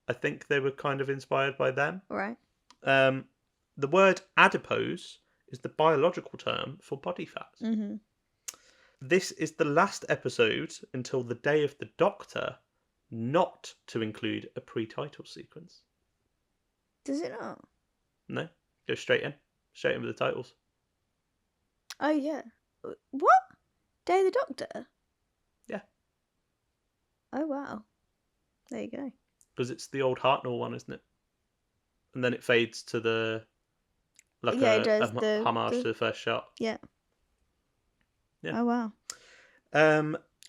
Yeah. I think they were kind of inspired by them. Right. The word adipose is the biological term for body fat. Mm-hmm. This is the last episode until the Day of the Doctor not to include a pre-title sequence. Does it not? No. Go straight in with the titles. Oh, yeah. What? Day of the Doctor? Yeah. Oh, wow. There you go. Because it's the old Hartnell one, isn't it? And then it fades to the... Like a homage to the first shot. Yeah. Yeah. Oh, wow.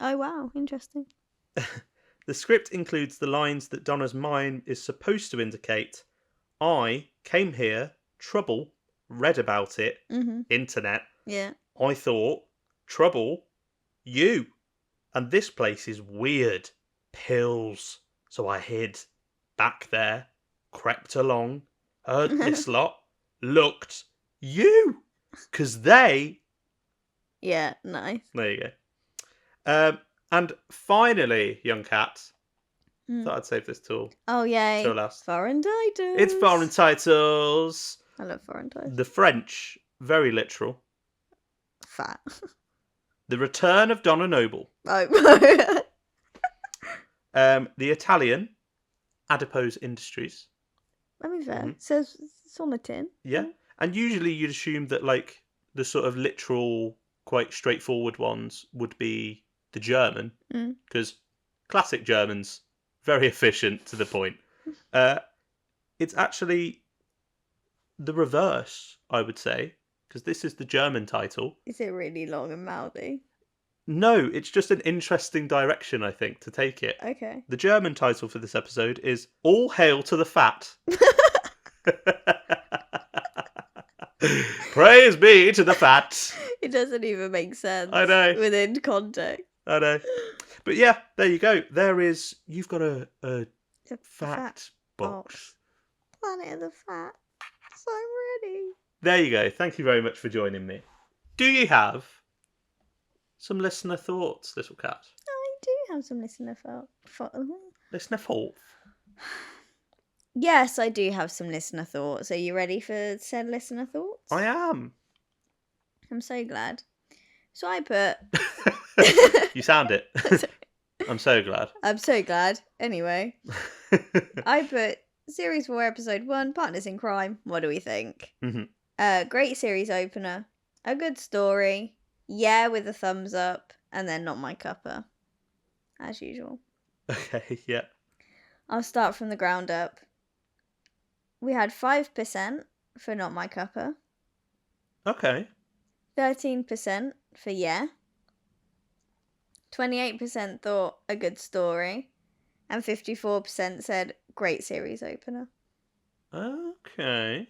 Oh, wow. Interesting. The script includes the lines that Donna's mime is supposed to indicate. I came here, trouble, read about it, internet. Yeah. I thought, trouble, you. And this place is weird. Pills. So I hid. Back there. Crept along. heard this lot, looked you. Because they... Yeah, nice. There you go. And finally, young cat, thought I'd save this till Oh, yay. last. Foreign titles. It's foreign titles. I love foreign titles. The French, very literal. Fat. The Return of Donna Noble. Oh. The Italian, Adipose Industries. Let me fair. It says it's on the tin. Yeah. And usually you'd assume that, like, the sort of literal, quite straightforward ones would be the German. Because classic Germans, very efficient, to the point. It's actually the reverse, I would say. Because this is the German title. Is it really long and mouthy? No, it's just an interesting direction, I think, to take it. Okay. The German title for this episode is All Hail to the Fat. Praise be to the fat. It doesn't even make sense. I know. Within context. I know. But yeah, there you go. You've got a fact box. Planet of the Fat. So I'm ready. There you go. Thank you very much for joining me. Do you have some listener thoughts, little cat? I do have some listener thoughts. Listener thoughts? Yes, I do have some listener thoughts. Are you ready for said listener thoughts? I am. I'm so glad. So I put... You sound it. I'm so glad. I'm so glad. Anyway, I put Series 4, Episode 1, Partners in Crime. What do we think? Great series opener. A good story. Yeah, with a thumbs up. And then not my cuppa. As usual. Okay, yeah. I'll start from the ground up. We had 5% for not my cuppa. Okay. 13% for yeah. 28% thought a good story. And 54% said great series opener. Okay.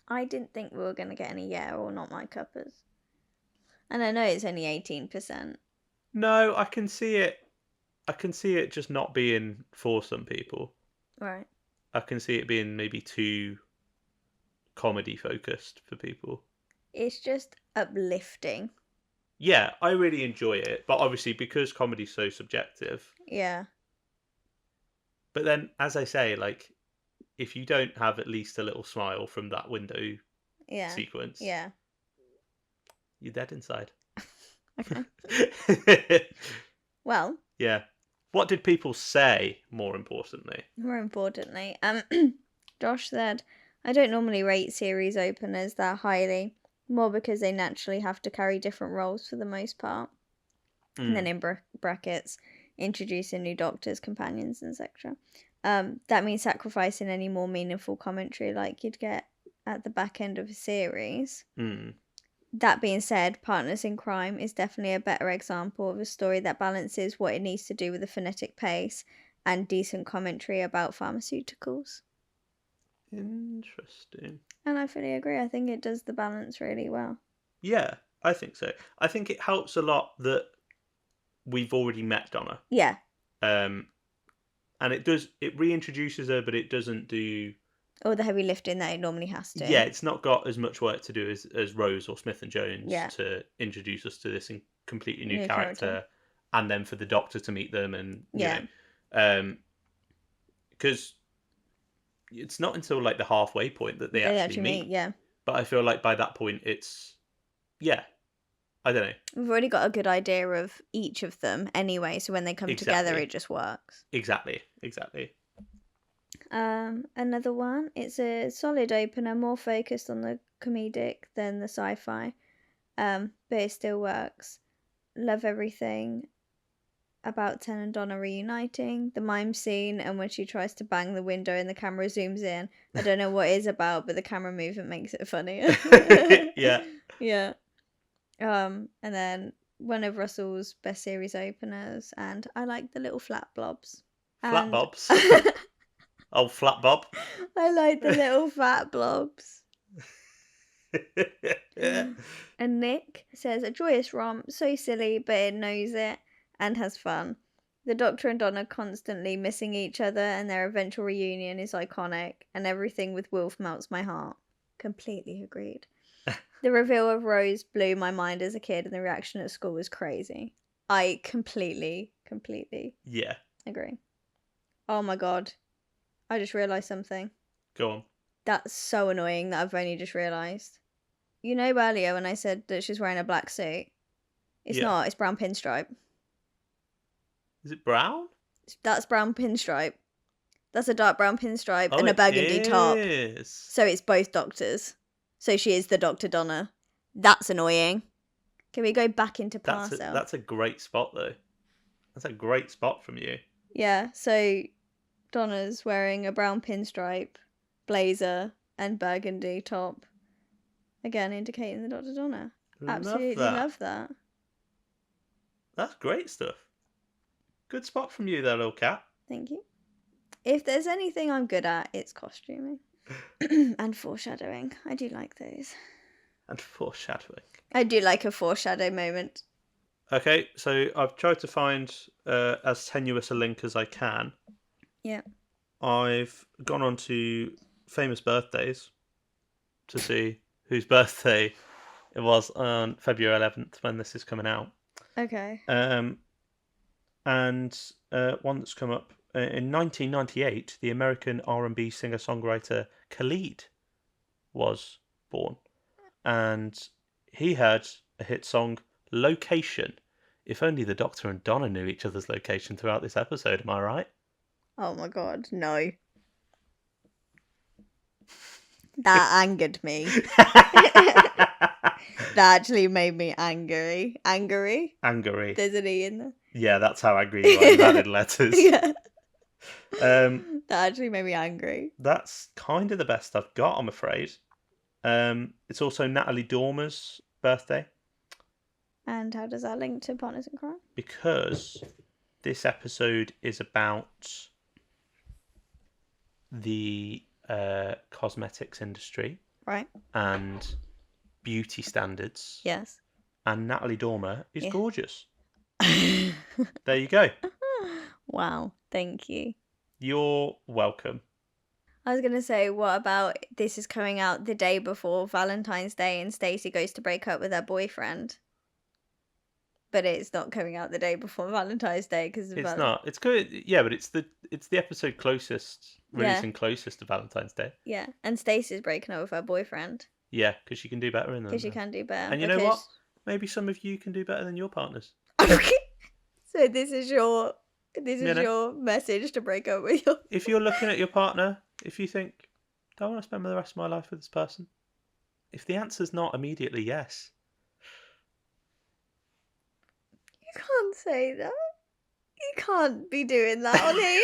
I didn't think we were going to get any yeah or not my cuppas. And I know it's only 18%. No, I can see it. I can see it just not being for some people. Right. I can see it being maybe too comedy focused for people. It's just uplifting. Yeah, I really enjoy it, but obviously because comedy's so subjective. Yeah. But then, as I say, like, if you don't have at least a little smile from that window sequence, you're dead inside. Okay. Well. Yeah. What did people say, more importantly? More importantly, Josh said, I don't normally rate series openers that highly, more because they naturally have to carry different roles for the most part. And then in brackets, introducing new doctors, companions, etc. That means sacrificing any more meaningful commentary like you'd get at the back end of a series. That being said, Partners in Crime is definitely a better example of a story that balances what it needs to do with a phonetic pace and decent commentary about pharmaceuticals. Interesting. And I fully agree. I think it does the balance really well. Yeah, I think so. I think it helps a lot that we've already met Donna. Yeah. And it reintroduces her, but it doesn't do all the heavy lifting that it normally has to. Yeah, it's not got as much work to do as Rose or Smith and Jones to introduce us to this completely new character, and then for the Doctor to meet them, and you know, because it's not until like the halfway point that they actually meet. Yeah. But I feel like by that point, it's I don't know. We've already got a good idea of each of them anyway, so when they come together, it just works. Exactly. Another one. It's a solid opener, more focused on the comedic than the sci-fi, but it still works. Love everything about Ten and Donna reuniting, the mime scene, and when she tries to bang the window and the camera zooms in. I don't know what it is about, but the camera movement makes it funny. Yeah. And then one of Russell's best series openers, and I like the little flat blobs. Flat bobs. Oh, Flat Bob. I like the little fat blobs. And Nick says, a joyous romp, so silly, but it knows it and has fun. The Doctor and Donna constantly missing each other, and their eventual reunion is iconic, and everything with Wilf melts my heart. Completely agreed. The reveal of Rose blew my mind as a kid, and the reaction at school was crazy. I completely Yeah. agree. Oh my god. I just realised something. Go on. That's so annoying that I've only just realised. You know earlier when I said that she's wearing a black suit? It's not, it's brown pinstripe. Is it brown? That's brown pinstripe. That's a dark brown pinstripe and a burgundy top. So it's both doctors. So she is the Dr. Donna. That's annoying. Can we go back into Parcel? That's a great spot, though. That's a great spot from you. Yeah, so Donna's wearing a brown pinstripe, blazer, and burgundy top. Again, indicating the Dr. Donna. Absolutely love that. That's great stuff. Good spot from you there, little cat. Thank you. If there's anything I'm good at, it's costuming. And foreshadowing. I do like those. And foreshadowing. I do like a foreshadow moment. Okay, so I've tried to find as tenuous a link as I can. Yeah. I've gone on to famous birthdays to see whose birthday it was on February 11th when this is coming out. Okay. And one that's come up in 1998, the American R&B singer-songwriter Khalid was born, and he had a hit song, "Location." If only the Doctor and Donna knew each other's location throughout this episode, am I right? Oh my god, no. That angered me. That actually made me angry. Angry? There's an E in there. Yeah, that's how angry you are. You've added letters. Yeah. That actually made me angry. That's kind of the best I've got, I'm afraid. It's also Natalie Dormer's birthday. And how does that link to Partners in Crime? Because this episode is about the cosmetics industry. Right. And beauty standards. Yes. And Natalie Dormer is gorgeous. There you go. Wow. Thank you. You're welcome. I was going to say, what about this is coming out the day before Valentine's Day and Stacey goes to break up with her boyfriend? But it's not coming out the day before Valentine's Day because it's not. It's good. Yeah, but it's the episode releasing closest to Valentine's Day. Yeah, and Stacey's breaking up with her boyfriend. Yeah, because she can do better in them. Because she can do better. And you know what? Maybe some of you can do better than your partners. Okay. So this is your your message to break up with your. If you're looking at your partner, if you think, do I want to spend the rest of my life with this person? If the answer's not immediately yes. You can't say that. You can't be doing that on here.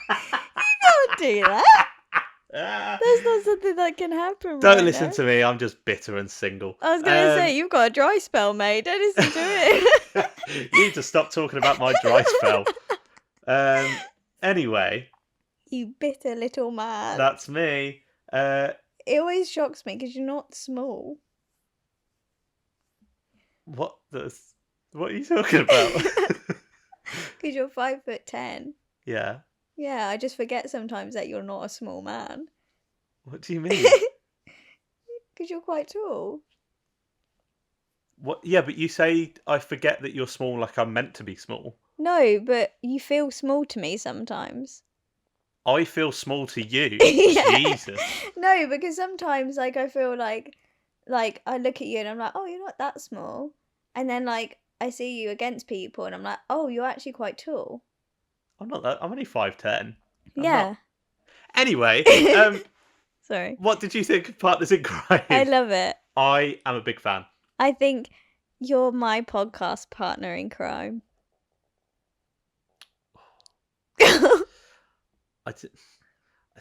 You can't do that. That's not something that can happen. Don't listen to me. I'm just bitter and single. I was going to say, you've got a dry spell, mate. Don't listen to it. You need to stop talking about my dry spell. Anyway. You bitter little man. That's me. It always shocks me because you're not small. What are you talking about? Because you're 5'10". Yeah. Yeah, I just forget sometimes that you're not a small man. What do you mean? Because you're quite tall. What? Yeah, but you say I forget that you're small like I'm meant to be small. No, but you feel small to me sometimes. I feel small to you? Yeah. Jesus. No, because sometimes I feel like I look at you and I'm like, oh, you're not that small. And then I see you against people and I'm like, oh, you're actually quite tall. I'm not that. I'm only 5'10". Yeah. Anyway, sorry. What did you think of Partners in Crime? I love it. I am a big fan. I think you're my podcast partner in crime. I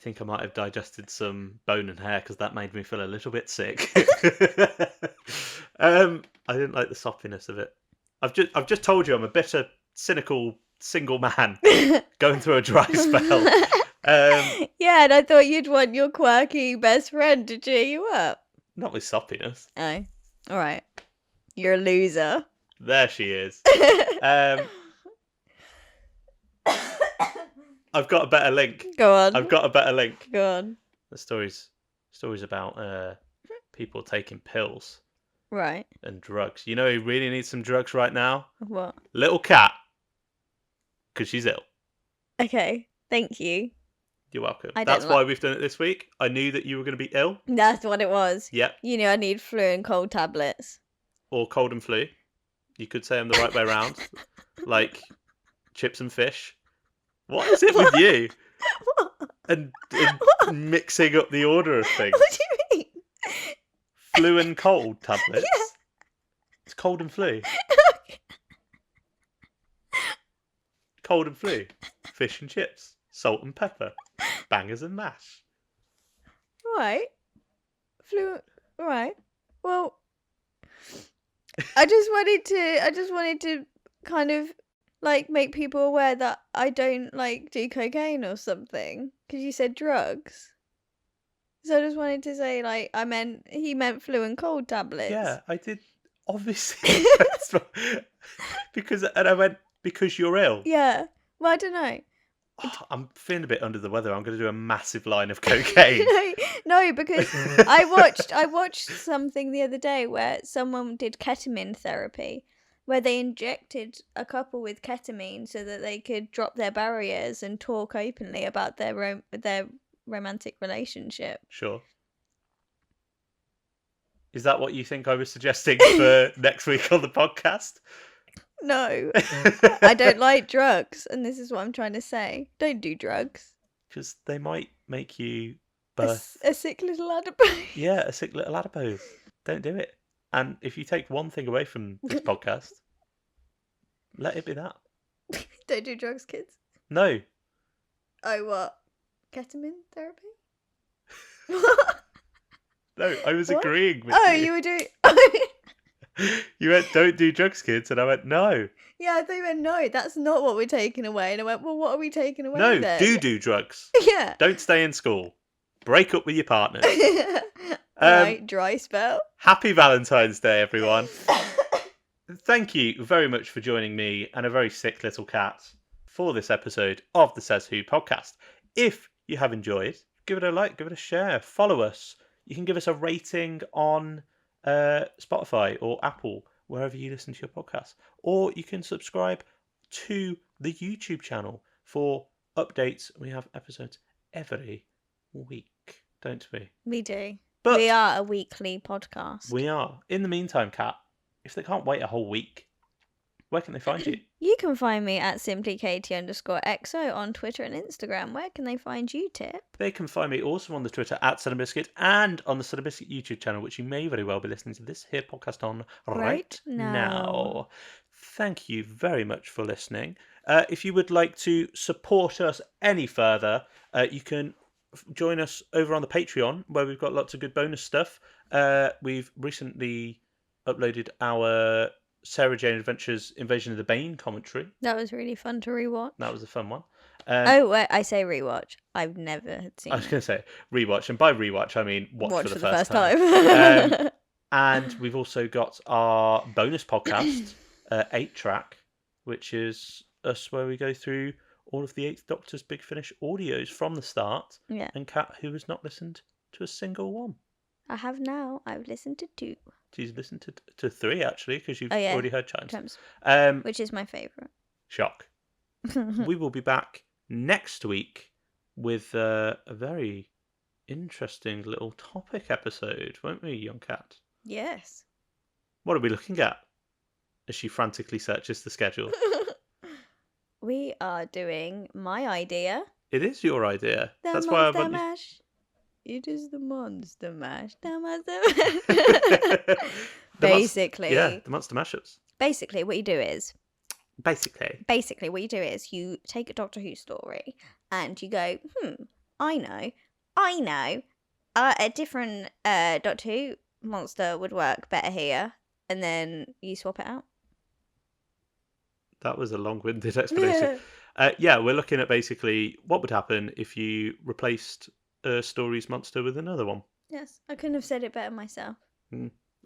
think I might have digested some bone and hair because that made me feel a little bit sick. I didn't like the soppiness of it. I've just told you I'm a bitter, cynical single man going through a dry spell. Yeah, and I thought you'd want your quirky best friend to cheer you up. Not with soppiness. Oh, all right. You're a loser. There she is. I've got a better link. Go on. I've got a better link. Go on. The story's about people taking pills Right. and drugs. You know who really needs some drugs right now? What? Little cat. Because she's ill. Okay. Thank you. You're welcome. I That's don't why we've done it this week. I knew that you were going to be ill. That's what it was. Yep. You know I need flu and cold tablets. Or cold and flu. You could say them the right way around. Like chips and fish. What is it with you? What? And mixing up the order of things. What do you mean? Flu and cold tablets. Yeah. It's cold and flu. Cold and flu. Fish and chips. Salt and pepper. Bangers and mash. Right. Flu. Right. Well, I just wanted to kind of like make people aware that I don't like do cocaine or something because you said drugs. So I just wanted to say like he meant flu and cold tablets. Yeah, I did. Obviously, I went because you're ill. Yeah. Well, I don't know. Oh, I'm feeling a bit under the weather. I'm going to do a massive line of cocaine. No, because I watched something the other day where someone did ketamine therapy, where they injected a couple with ketamine so that they could drop their barriers and talk openly about their romantic relationship. Sure. Is that what you think I was suggesting for next week on the podcast? No, I don't like drugs, and this is what I'm trying to say. Don't do drugs. Because they might make you A birth. sick little adipose. Yeah, a sick little adipose. Don't do it. And if you take one thing away from this podcast, let it be that. Don't do drugs, kids. No. Oh, what? Ketamine therapy? No, I was What? agreeing with Oh, you. you were doing... You went, don't do drugs, kids. And I went, no. Yeah, I thought you went, no, that's not what we're taking away. And I went, well, what are we taking away No, then? do drugs. Yeah. Don't stay in school. Break up with your partners. Right, dry spell. Happy Valentine's Day, everyone. Thank you very much for joining me and a very sick little cat for this episode of the Says Who podcast. If you have enjoyed, give it a like, give it a share, follow us. You can give us a rating on Spotify or Apple, wherever you listen to your podcast. Or you can subscribe to the YouTube channel for updates. We have episodes every week, don't we? We do. But we are a weekly podcast. We are. In the meantime, Kat, if they can't wait a whole week, where can they find you? You can find me at simplykatie_exo on Twitter and Instagram. Where can they find you, Tip? They can find me also on the Twitter at Sun and Biscuit and on the Sun and Biscuit YouTube channel, which you may very well be listening to this here podcast on right now. Thank you very much for listening. If you would like to support us any further, you can join us over on the Patreon, where we've got lots of good bonus stuff. We've recently uploaded our Sarah Jane Adventures Invasion of the Bane commentary. That was really fun to rewatch. That was a fun one. Oh, wait, I say rewatch. I've never seen I was going to say rewatch, and by rewatch I mean watch for the first time. And we've also got our bonus podcast, 8-track, which is us where we go through all of the Eighth Doctor's Big Finish audios from the start. Yeah. And Kat, who has not listened to a single one. I have now. I've listened to 2. She's listened to 3, actually, because you've Oh, yeah. already heard Chimes. Which is my favourite. Shock. We will be back next week with a very interesting little topic episode, won't we, young Kat? Yes. What are we looking at as she frantically searches the schedule? We are doing my idea. It is your idea. The That's why I Monster want Mash. It is the Monster Mash. The Monster Mash. Basically. Yeah, the Monster Mashups. Basically, what you do is... Basically, what you do is you take a Doctor Who story and you go, I know. A different Doctor Who monster would work better here. And then you swap it out. that was a long-winded explanation. Yeah, we're looking at basically what would happen if you replaced a story's monster with another one. Yes, I couldn't have said it better myself.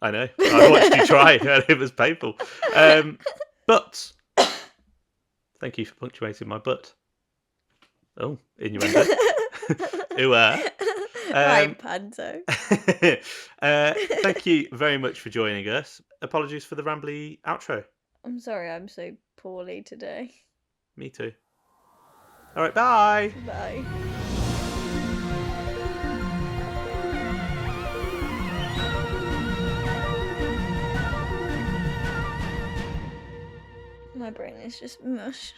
I know. I watched you try, and it was painful. But Thank you for punctuating my butt. Oh, innuendo. Right, Panto. Thank you very much for joining us. Apologies for the rambly outro. I'm sorry I'm so poorly today. Me too. All right, bye. Bye. My brain is just mush.